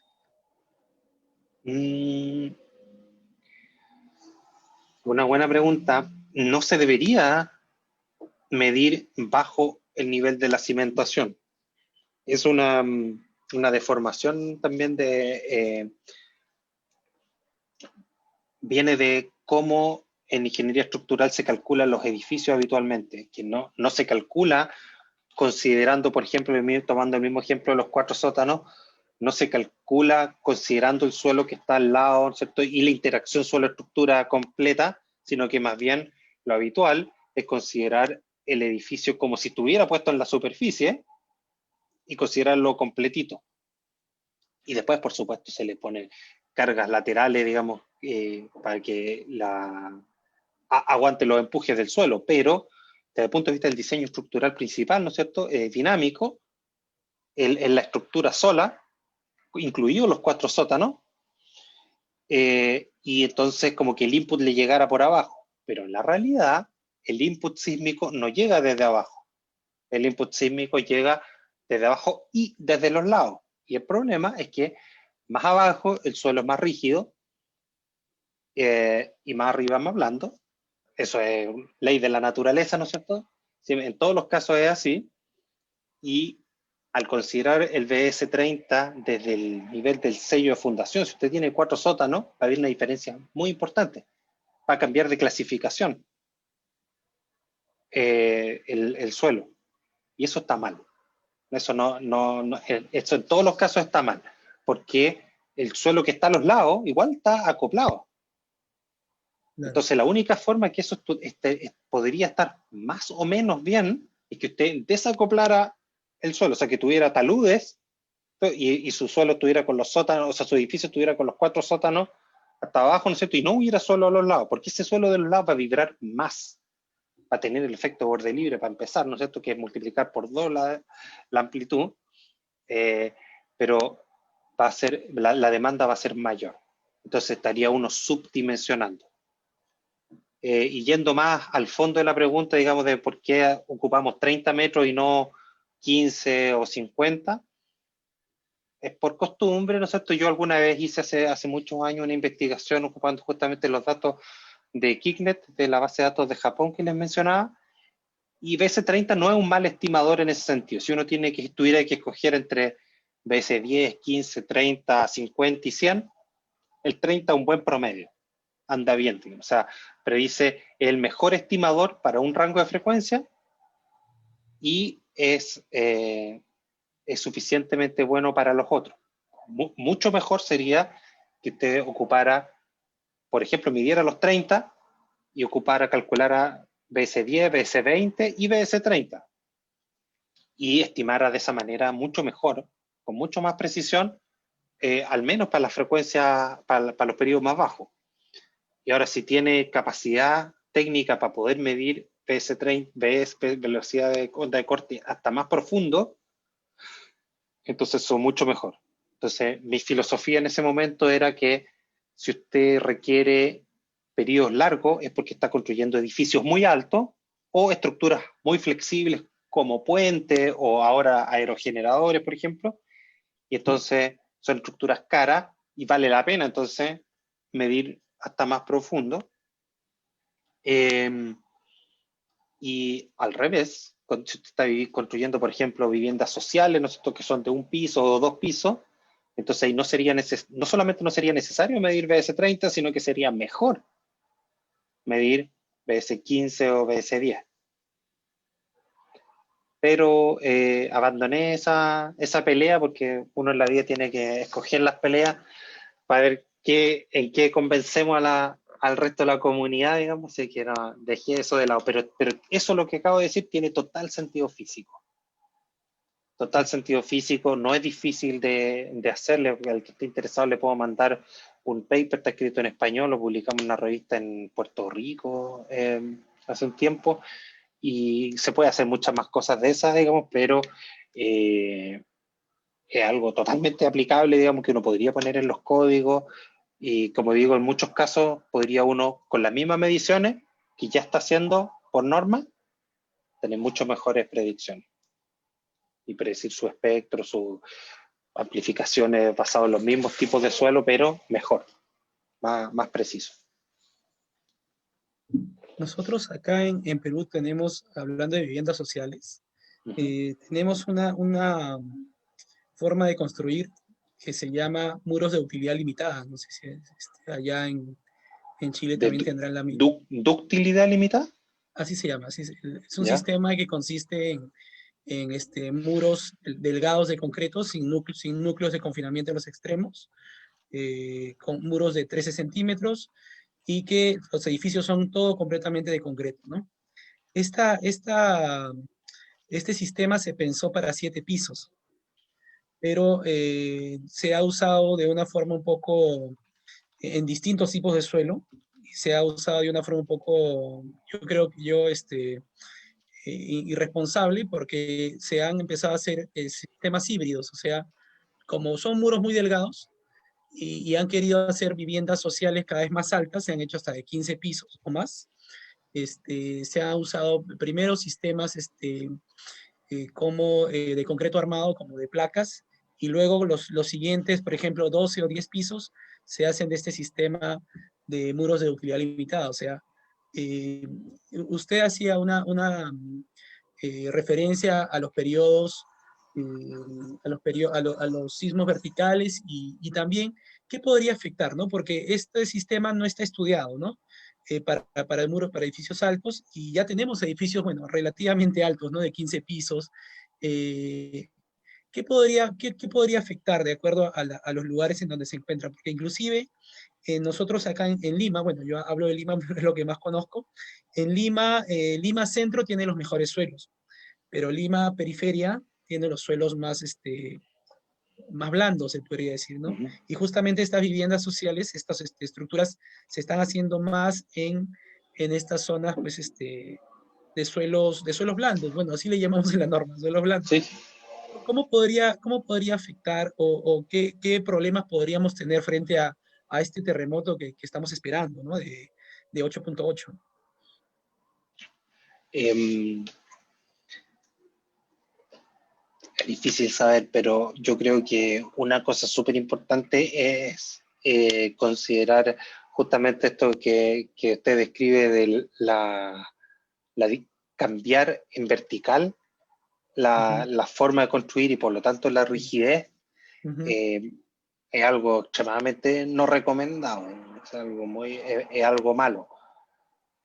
Mm, una buena pregunta. No se debería medir bajo el nivel de la cimentación. Es una deformación también viene de cómo en ingeniería estructural se calculan los edificios habitualmente, que no se calcula considerando, por ejemplo, tomando el mismo ejemplo de los 4 sótanos, no se calcula considerando el suelo que está al lado, ¿cierto? Y la interacción suelo-estructura completa, sino que más bien lo habitual es considerar el edificio como si estuviera puesto en la superficie y considerarlo completito. Y después, por supuesto, se le ponen cargas laterales, digamos, para que aguante los empujes del suelo, pero desde el punto de vista del diseño estructural principal, ¿no es cierto?, dinámico, en la estructura sola, incluidos los 4 sótanos, y entonces como que el input le llegara por abajo, pero en la realidad el input sísmico no llega desde abajo, el input sísmico llega desde abajo y desde los lados, y el problema es que más abajo el suelo es más rígido y más arriba más blando. Eso es ley de la naturaleza, ¿no es cierto? Sí, en todos los casos es así. Y al considerar el BS30 desde el nivel del sello de fundación, si usted tiene 4 sótanos, va a haber una diferencia muy importante. Va a cambiar de clasificación el suelo. Y eso está mal. Eso eso en todos los casos está mal. Porque el suelo que está a los lados igual está acoplado. Claro, Entonces, la única forma que eso podría estar más o menos bien es que usted desacoplara el suelo, o sea, que tuviera taludes y su suelo estuviera con los sótanos, o sea, su edificio estuviera con los 4 sótanos hasta abajo, ¿no es cierto? Y no hubiera suelo a los lados, porque ese suelo de los lados va a vibrar más, va a tener el efecto borde libre para empezar, ¿no es cierto? Que es multiplicar por 2 la amplitud, pero la demanda va a ser mayor. Entonces estaría uno subdimensionando. Y yendo más al fondo de la pregunta, digamos, de por qué ocupamos 30 metros y no 15 o 50, es por costumbre, ¿no es cierto? Yo alguna vez hice hace muchos años una investigación ocupando justamente los datos de KickNet, de la base de datos de Japón que les mencionaba, y BS30 no es un mal estimador en ese sentido. Si uno tuviera que escoger entre BS10, 15, 30, 50 y 100, el 30 es un buen promedio. Anda bien, o sea, predice el mejor estimador para un rango de frecuencia y es suficientemente bueno para los otros. Mucho mejor sería que usted ocupara, por ejemplo, midiera los 30 y calculara BS10, BS20 y BS30 y estimara de esa manera mucho mejor, con mucho más precisión, al menos para las frecuencias, para los periodos más bajos. Y ahora, si tiene capacidad técnica para poder medir BS30, velocidad de onda de corte hasta más profundo, entonces son mucho mejor. Entonces, mi filosofía en ese momento era que si usted requiere periodos largos es porque está construyendo edificios muy altos o estructuras muy flexibles como puentes o ahora aerogeneradores, por ejemplo, y entonces son estructuras caras y vale la pena entonces medir hasta más profundo. Y al revés, si usted está construyendo, por ejemplo, viviendas sociales, ¿no es cierto?, que son de un piso o dos pisos, entonces ahí no solamente no sería necesario medir BS30, sino que sería mejor medir BS15 o BS10. Pero abandoné esa pelea porque uno en la vida tiene que escoger las peleas para ver en qué convencemos al resto de la comunidad, digamos, así que no, dejé eso de lado. Pero eso lo que acabo de decir tiene total sentido físico. Total sentido físico, no es difícil de hacerle, al que esté interesado le puedo mandar un paper, está escrito en español, lo publicamos en una revista en Puerto Rico hace un tiempo, y se puede hacer muchas más cosas de esas, digamos, pero es algo totalmente aplicable, digamos, que uno podría poner en los códigos, y como digo, en muchos casos podría uno, con las mismas mediciones que ya está haciendo por norma, tener mucho mejores predicciones y predecir su espectro, sus amplificaciones basadas en los mismos tipos de suelo, pero mejor, más preciso. Nosotros acá en Perú tenemos, hablando de viviendas sociales, tenemos una forma de construir que se llama muros de utilidad limitada. No sé si allá en Chile también tendrán la misma. ¿Ductilidad limitada? Así se llama. Es un ¿Ya? sistema que consiste en muros delgados de concreto sin núcleos de confinamiento en los extremos, con muros de 13 centímetros y que los edificios son todo completamente de concreto, ¿no? Este sistema se pensó para 7 pisos, pero se ha usado de una forma un poco en distintos tipos de suelo, y se ha usado de una forma un poco, yo creo que irresponsable, porque se han empezado a hacer sistemas híbridos, o sea, como son muros muy delgados y han querido hacer viviendas sociales cada vez más altas, se han hecho hasta de 15 pisos o más. Se han usado primero sistemas como de concreto armado, como de placas, y luego los siguientes, por ejemplo, 12 o 10 pisos, se hacen de este sistema de muros de utilidad limitada. O sea, usted hacía una referencia a los periodos, a los sismos verticales y también qué podría afectar, ¿no? Porque este sistema no está estudiado, ¿no? Para el muro, para edificios altos, y ya tenemos edificios, bueno, relativamente altos, ¿no? De 15 pisos. ¿Qué podría afectar de acuerdo a los lugares en donde se encuentran? Porque inclusive nosotros acá en Lima, bueno, yo hablo de Lima, es lo que más conozco, en Lima, Lima Centro tiene los mejores suelos, pero Lima Periferia tiene los suelos más blandos, se podría decir, ¿no? Y justamente estas viviendas sociales, estas estructuras, se están haciendo más en estas zonas, pues, de suelos blandos. Bueno, así le llamamos en la norma, suelos blandos. Sí. ¿Cómo podría afectar o qué problemas podríamos tener frente a este terremoto que estamos esperando, ¿no? De 8.8. Es difícil saber, pero yo creo que una cosa súper importante es considerar justamente esto que usted describe de cambiar en vertical la forma de construir y por lo tanto la rigidez. Es algo extremadamente no recomendado, es algo malo,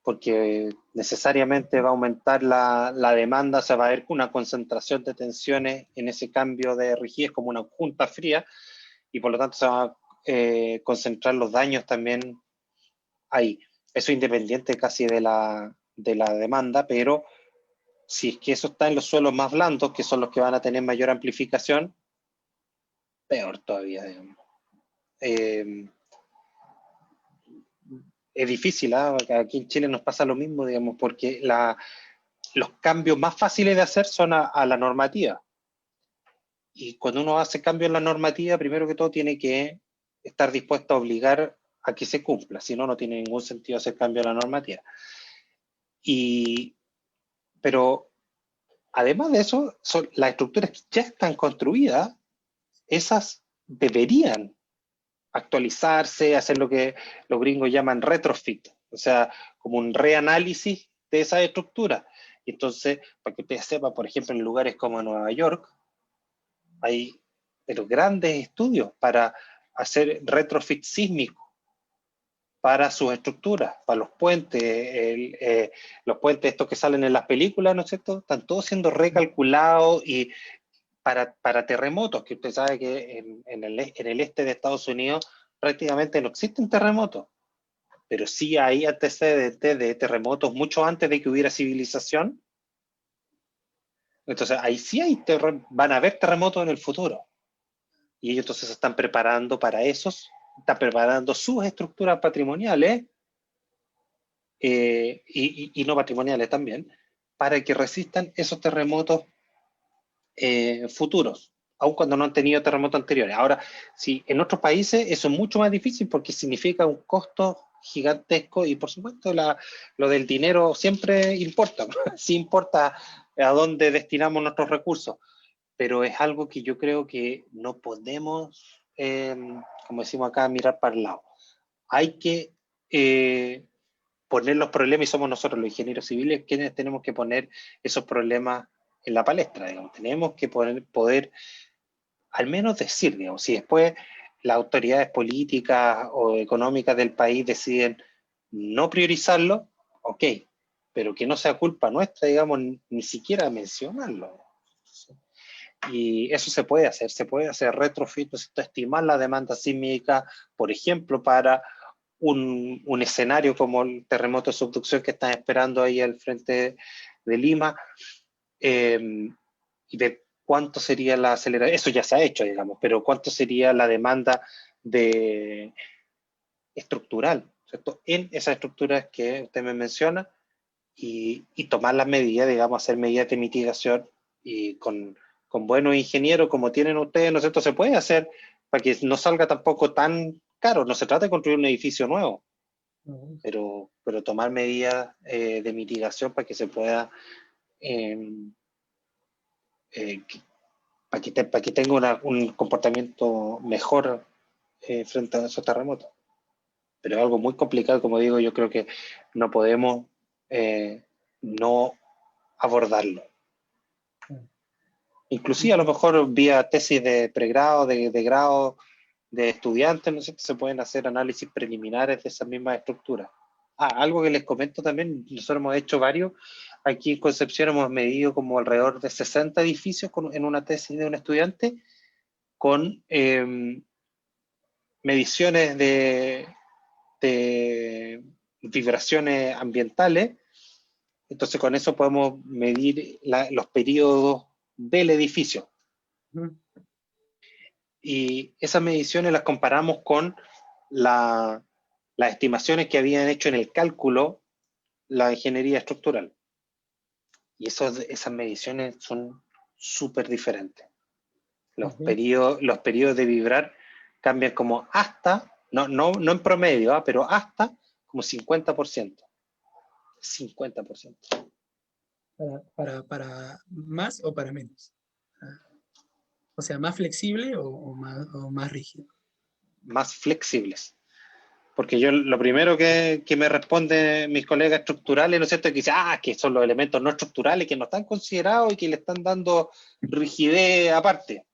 porque necesariamente va a aumentar la demanda, se va a ver una concentración de tensiones en ese cambio de rigidez como una junta fría, y por lo tanto se van a concentrar los daños también ahí. Eso independiente casi de la demanda, pero si es que eso está en los suelos más blandos, que son los que van a tener mayor amplificación, peor todavía, digamos. Es difícil, ¿eh? Aquí en Chile nos pasa lo mismo, digamos, porque los cambios más fáciles de hacer son a la normativa. Y cuando uno hace cambio en la normativa, primero que todo tiene que estar dispuesto a obligar a que se cumpla, si no, no tiene ningún sentido hacer cambio en la normativa. Pero además de eso, las estructuras que ya están construidas, esas deberían actualizarse, hacer lo que los gringos llaman retrofit, o sea, como un reanálisis de esa estructura. Entonces, para que ustedes sepan, por ejemplo, en lugares como Nueva York, hay pero grandes estudios para hacer retrofit sísmico para sus estructuras, para los puentes, los puentes estos que salen en las películas, ¿no es cierto? Están todos siendo recalculados y para terremotos, que usted sabe que en el este de Estados Unidos prácticamente no existen terremotos, pero sí hay antecedentes de terremotos mucho antes de que hubiera civilización. Entonces ahí sí van a haber terremotos en el futuro. Y ellos entonces se están preparando para esos, están preparando sus estructuras patrimoniales y no patrimoniales también, para que resistan esos terremotos futuros, aun cuando no han tenido terremotos anteriores. Ahora, si en otros países eso es mucho más difícil porque significa un costo gigantesco y por supuesto lo del dinero siempre importa, sí importa a dónde destinamos nuestros recursos, pero es algo que yo creo que no podemos, como decimos acá, mirar para el lado. Hay que poner los problemas y somos nosotros los ingenieros civiles quienes tenemos que poner esos problemas en la palestra, digamos. Tenemos que poder al menos decir, digamos, si después las autoridades políticas o económicas del país deciden no priorizarlo, ok, pero que no sea culpa nuestra, digamos, ni siquiera mencionarlo. Y eso se puede hacer retrofit, estimar la demanda sísmica, por ejemplo, para un escenario como el terremoto de subducción que están esperando ahí al frente de Lima, y ver cuánto sería la aceleración, eso ya se ha hecho, digamos, pero cuánto sería la demanda estructural, ¿cierto? En esas estructuras que usted me menciona y tomar las medidas, digamos, hacer medidas de mitigación y con buenos ingenieros como tienen ustedes, ¿no es cierto? Se puede hacer para que no salga tampoco tan caro, no se trata de construir un edificio nuevo, pero tomar medidas de mitigación para que se pueda para que tenga un comportamiento mejor frente a esos terremotos. Pero es algo muy complicado, como digo, yo creo que no podemos no abordarlo. Inclusive a lo mejor vía tesis de pregrado, de grado, de estudiantes, no sé, se pueden hacer análisis preliminares de esas mismas estructuras. Algo que les comento también, nosotros hemos hecho varios, aquí en Concepción hemos medido como alrededor de 60 edificios en una tesis de un estudiante con mediciones de vibraciones ambientales. Entonces con eso podemos medir los periodos del edificio. Y esas mediciones las comparamos con las estimaciones que habían hecho en el cálculo la ingeniería estructural. Y esas mediciones son súper diferentes. Los periodos de vibrar cambian como hasta, no en promedio, pero hasta como 50%. 50%. ¿Para más o para menos? O sea, ¿más flexible o más rígido? Más flexibles. Porque yo lo primero que me responden mis colegas estructurales, ¿no es cierto?, es que dicen, que son los elementos no estructurales que no están considerados y que le están dando rigidez aparte.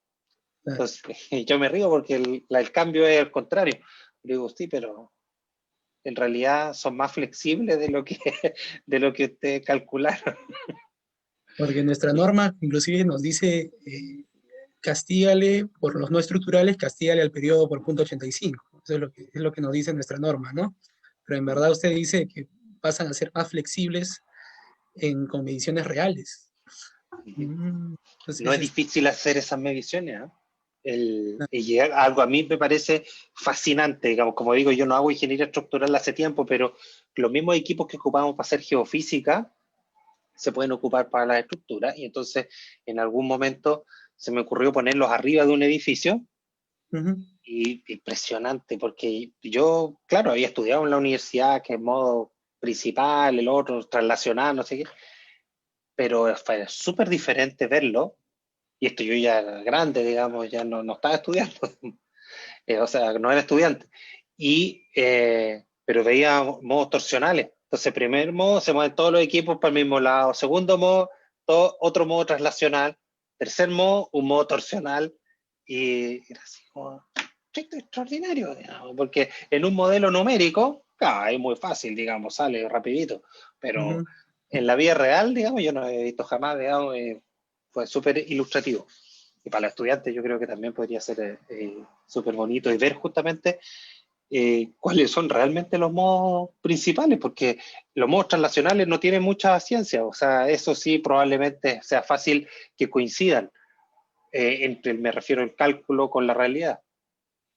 Entonces, yo me río porque el cambio es al contrario. Digo, sí, pero en realidad son más flexibles de lo que ustedes calcularon. Porque nuestra norma inclusive nos dice, castígale por los no estructurales, castígale al periodo por punto 85. Eso es lo que nos dice nuestra norma, ¿no? Pero en verdad usted dice que pasan a ser más flexibles con mediciones reales. Entonces, no es difícil hacer esas mediciones, y llegar a algo a mí me parece fascinante, digamos, como digo, yo no hago ingeniería estructural hace tiempo, pero los mismos equipos que ocupamos para hacer geofísica se pueden ocupar para las estructuras, y entonces en algún momento se me ocurrió ponerlos arriba de un edificio. Ujú. Y impresionante, porque yo, claro, había estudiado en la universidad, que es modo principal, el otro, traslacional, no sé qué, pero fue súper diferente verlo, y esto yo ya era grande, digamos, ya no estaba estudiando, o sea, no era estudiante, pero veía modos torsionales. Entonces, primer modo, se mueven todos los equipos para el mismo lado, segundo modo, otro modo traslacional, tercer modo, un modo torsional, y era así como extraordinario, digamos, porque en un modelo numérico, claro, es muy fácil, digamos, sale rapidito, pero Ujú. en la vida real, digamos, yo no he visto jamás, digamos, fue súper ilustrativo. Y para los estudiantes yo creo que también podría ser súper bonito y ver justamente cuáles son realmente los modos principales, porque los modos translacionales no tienen mucha ciencia, o sea, eso sí probablemente sea fácil que coincidan me refiero al cálculo con la realidad,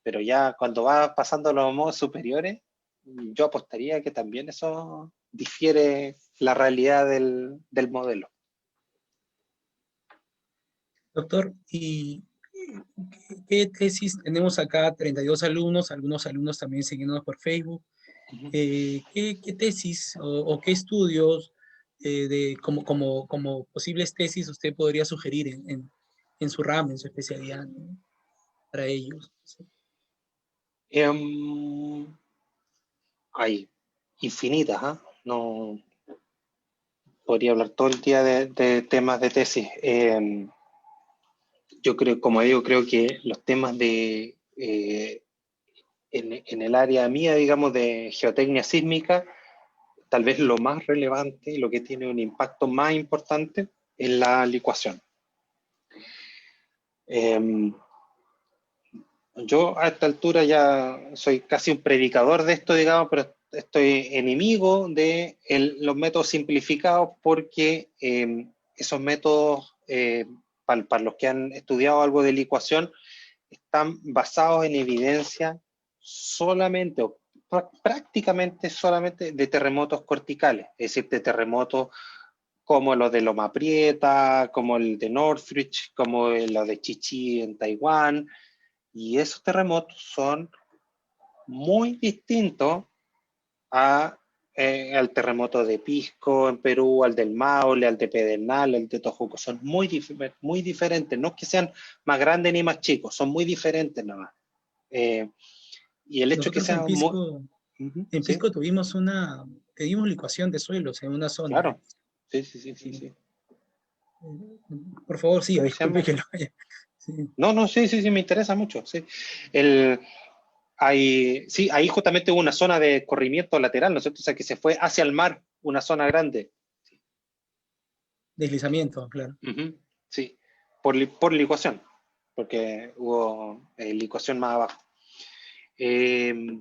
pero ya cuando va pasando a los modos superiores, yo apostaría que también eso difiere la realidad del modelo. Doctor, ¿y qué tesis? Tenemos acá 32 alumnos, algunos alumnos también siguiéndonos por Facebook. ¿Qué tesis o qué estudios como posibles tesis usted podría sugerir en su ramo, en su especialidad, ¿no? Para ellos? ¿Sí? Hay infinitas, ¿eh? No podría hablar todo el día de temas de tesis. Yo creo, como digo, creo que los temas en el área mía, digamos, de geotecnia sísmica, tal vez lo más relevante, lo que tiene un impacto más importante, es la licuación. Yo a esta altura ya soy casi un predicador de esto, digamos, pero estoy enemigo de los métodos simplificados porque esos métodos, para los que han estudiado algo de licuación, están basados en evidencia solamente o prácticamente solamente de terremotos corticales, es decir, de terremotos como los de Loma Prieta, como el de Northridge, como los de Chichí en Taiwán, y esos terremotos son muy distintos al terremoto de Pisco en Perú, al del Maule, al de Pedernal, al de Tohoku. Son muy diferentes. No es que sean más grandes ni más chicos, son muy diferentes nada más. Y el hecho de que Nosotros sean muy... en ¿Sí? Pisco tuvimos licuación de suelos en una zona. Claro. Sí. Por favor, siga, ¿Cómo se disculpe llama? que lo haya. Sí. No, sí, me interesa mucho. Sí. El, sí, ahí justamente hubo una zona de corrimiento lateral, ¿no es cierto? O sea, que se fue hacia el mar, una zona grande. Deslizamiento, claro. Sí, por licuación, porque hubo licuación más abajo. Eh,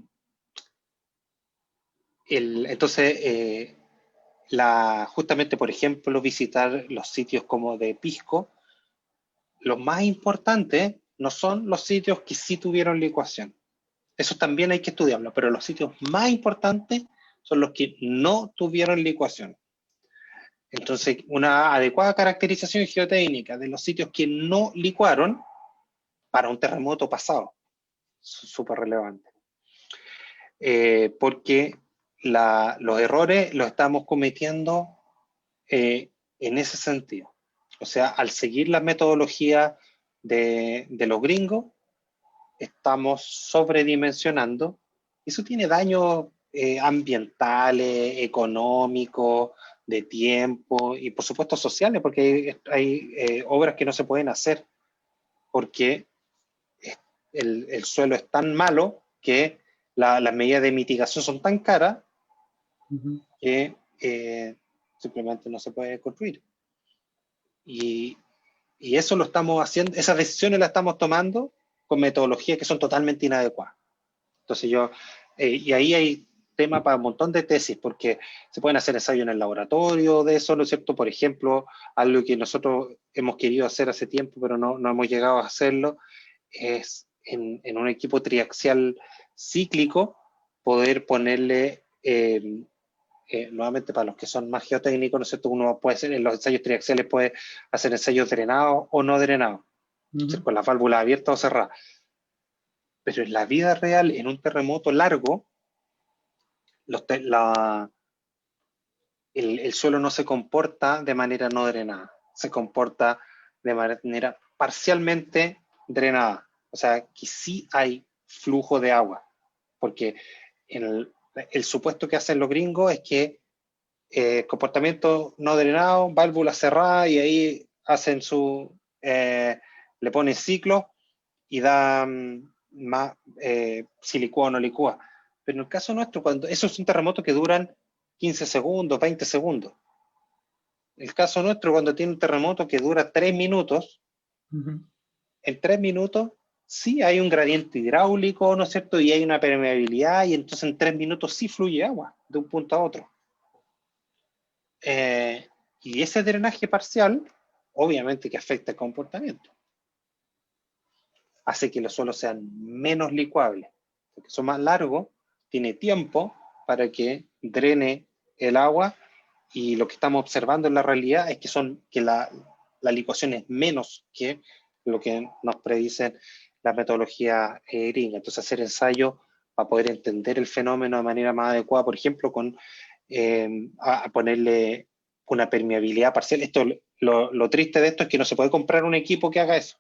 entonces, justamente, por ejemplo, visitar los sitios como de Pisco, los más importantes no son los sitios que sí tuvieron licuación. Eso también hay que estudiarlo, pero los sitios más importantes son los que no tuvieron licuación. Entonces, una adecuada caracterización geotécnica de los sitios que no licuaron para un terremoto pasado, súper relevante. Porque los errores los estamos cometiendo en ese sentido. O sea, al seguir la metodología de los gringos, estamos sobredimensionando. Eso tiene daños ambientales, económicos, de tiempo y por supuesto sociales, porque hay obras que no se pueden hacer porque el suelo es tan malo que las medidas de mitigación son tan caras que simplemente no se puede construir. Y eso lo estamos haciendo, esas decisiones las estamos tomando con metodologías que son totalmente inadecuadas. Entonces y ahí hay tema para un montón de tesis, porque se pueden hacer ensayos en el laboratorio de eso, ¿no es cierto? Por ejemplo, algo que nosotros hemos querido hacer hace tiempo, pero no hemos llegado a hacerlo, es en un equipo triaxial cíclico poder ponerle, nuevamente para los que son más geotécnicos, ¿no es cierto? Uno puede hacer, en los ensayos triaxiales puede hacer ensayos drenados o no drenados. Ujú. con las válvulas abiertas o cerradas. Pero en la vida real, en un terremoto largo, el suelo no se comporta de manera no drenada, se comporta de manera parcialmente drenada. O sea, que sí hay flujo de agua, porque el supuesto que hacen los gringos es que comportamiento no drenado, válvula cerrada, y ahí hacen le ponen ciclo y da más si licúa o no licúa. Pero en el caso nuestro, cuando esos son terremotos que duran 15 segundos, 20 segundos. El caso nuestro, cuando tiene un terremoto que dura 3 minutos, Ujú. en 3 minutos sí hay un gradiente hidráulico, ¿no es cierto? Y hay una permeabilidad, y entonces en 3 minutos sí fluye agua de un punto a otro. Y ese drenaje parcial, obviamente que afecta el comportamiento. Hace que los suelos sean menos licuables, porque son más largos, tiene tiempo para que drene el agua, y lo que estamos observando en la realidad es que la licuación es menos que lo que nos predicen las metodologías gringas. Entonces, hacer ensayos para poder entender el fenómeno de manera más adecuada, por ejemplo, con a ponerle una permeabilidad parcial. Lo triste de esto es que no se puede comprar un equipo que haga eso.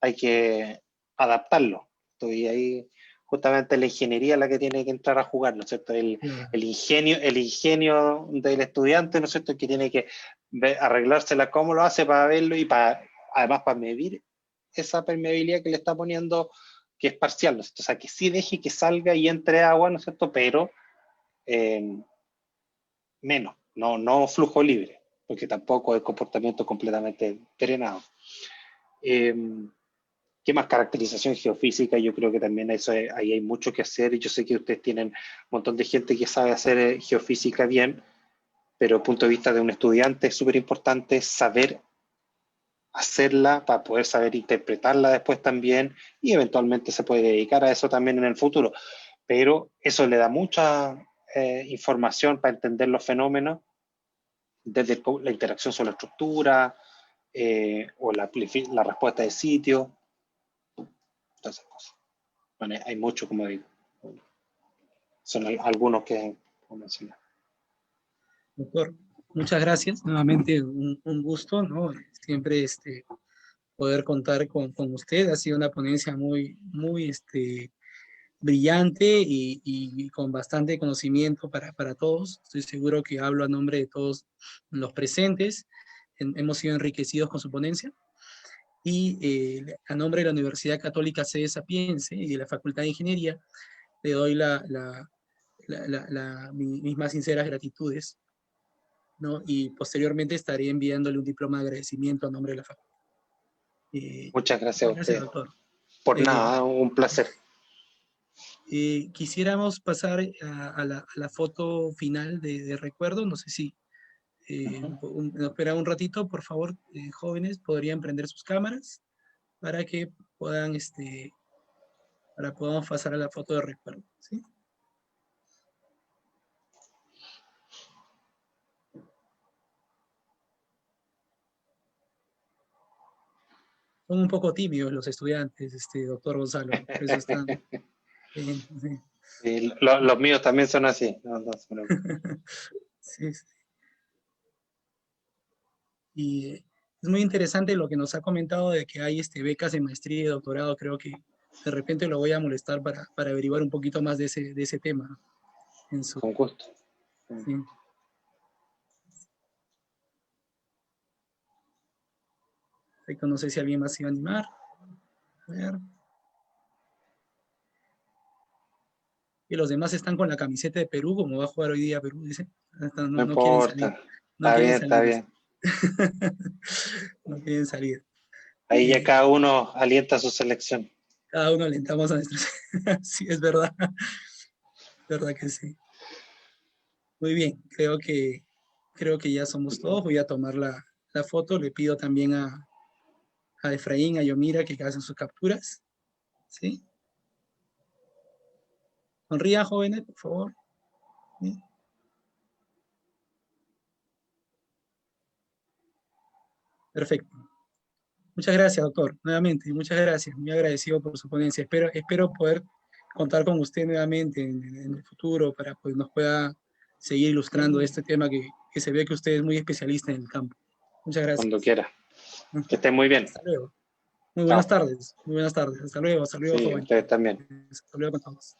Hay que adaptarlo. Y ahí justamente la ingeniería es la que tiene que entrar a jugar, ¿no es cierto? Claro. El ingenio del estudiante, ¿no es cierto? Que tiene que arreglársela cómo lo hace para verlo, y además para medir esa permeabilidad que le está poniendo, que es parcial, ¿no es cierto? O sea, que sí deje que salga y entre agua, ¿no es cierto? Pero eh, menos, no flujo libre, porque tampoco es comportamiento completamente drenado. Eh, ¿Qué más? Caracterización geofísica. Yo creo que también ahí hay mucho que hacer, y yo sé que ustedes tienen un montón de gente que sabe hacer geofísica bien, pero desde el punto de vista de un estudiante es súper importante saber hacerla para poder saber interpretarla después también, y eventualmente se puede dedicar a eso también en el futuro. Pero eso le da mucha información para entender los fenómenos, desde la interacción sobre la estructura, o la respuesta de sitio, todas esas cosas. Bueno, hay mucho, como digo. Son algunos que puedo mencionar. Doctor, muchas gracias. Nuevamente un gusto, ¿no? Siempre poder contar con usted. Ha sido una ponencia muy brillante y con bastante conocimiento para todos. Estoy seguro que hablo a nombre de todos los presentes. Hemos sido enriquecidos con su ponencia. Y a nombre de la Universidad Católica Sede Sapiense y de la Facultad de Ingeniería, le doy mis más sinceras gratitudes, ¿no? Y posteriormente estaré enviándole un diploma de agradecimiento a nombre de la facultad. Muchas gracias a Gracias, usted. doctor. Por Eh, nada, un placer. Quisiéramos pasar a la foto final de recuerdo. No sé si nos espera un ratito, por favor, jóvenes, podrían prender sus cámaras para que puedan, para podamos pasar a la foto de recuerdo, ¿sí? Son un poco tímidos los estudiantes, doctor Gonzalo, por eso están... sí. Sí, los míos también son así. No se preocupe. Sí, sí. Y es muy interesante lo que nos ha comentado de que hay becas de maestría y doctorado. Creo que de repente lo voy a molestar para averiguar un poquito más de ese tema. En su, Con gusto. sí. Perfecto, no sé si alguien más se iba a animar. A ver. Y los demás están con la camiseta de Perú, como va a jugar hoy día Perú, dice. No, No no quieren salir. importa. No Está quieren bien, está salir. bien. No quieren salir. Ahí ya cada uno alienta su selección. Cada uno alentamos a nuestros. Sí, es verdad. Es verdad que sí. Muy bien, creo que ya somos todos. Voy a tomar la foto. Le pido también a Efraín, a Yomira que hacen sus capturas. ¿Sí? Sonrían, jóvenes, por favor. ¿Sí? Perfecto. Muchas gracias, doctor, nuevamente, muchas gracias, muy agradecido por su ponencia. Espero poder contar con usted nuevamente en el futuro para que nos pueda seguir ilustrando este tema que se ve que usted es muy especialista en el campo. Muchas gracias. Cuando quiera. Que esté muy bien. Hasta luego. Muy Chao. buenas tardes, muy buenas tardes. Hasta luego, Sí, joven. ustedes también. Hasta luego con todos.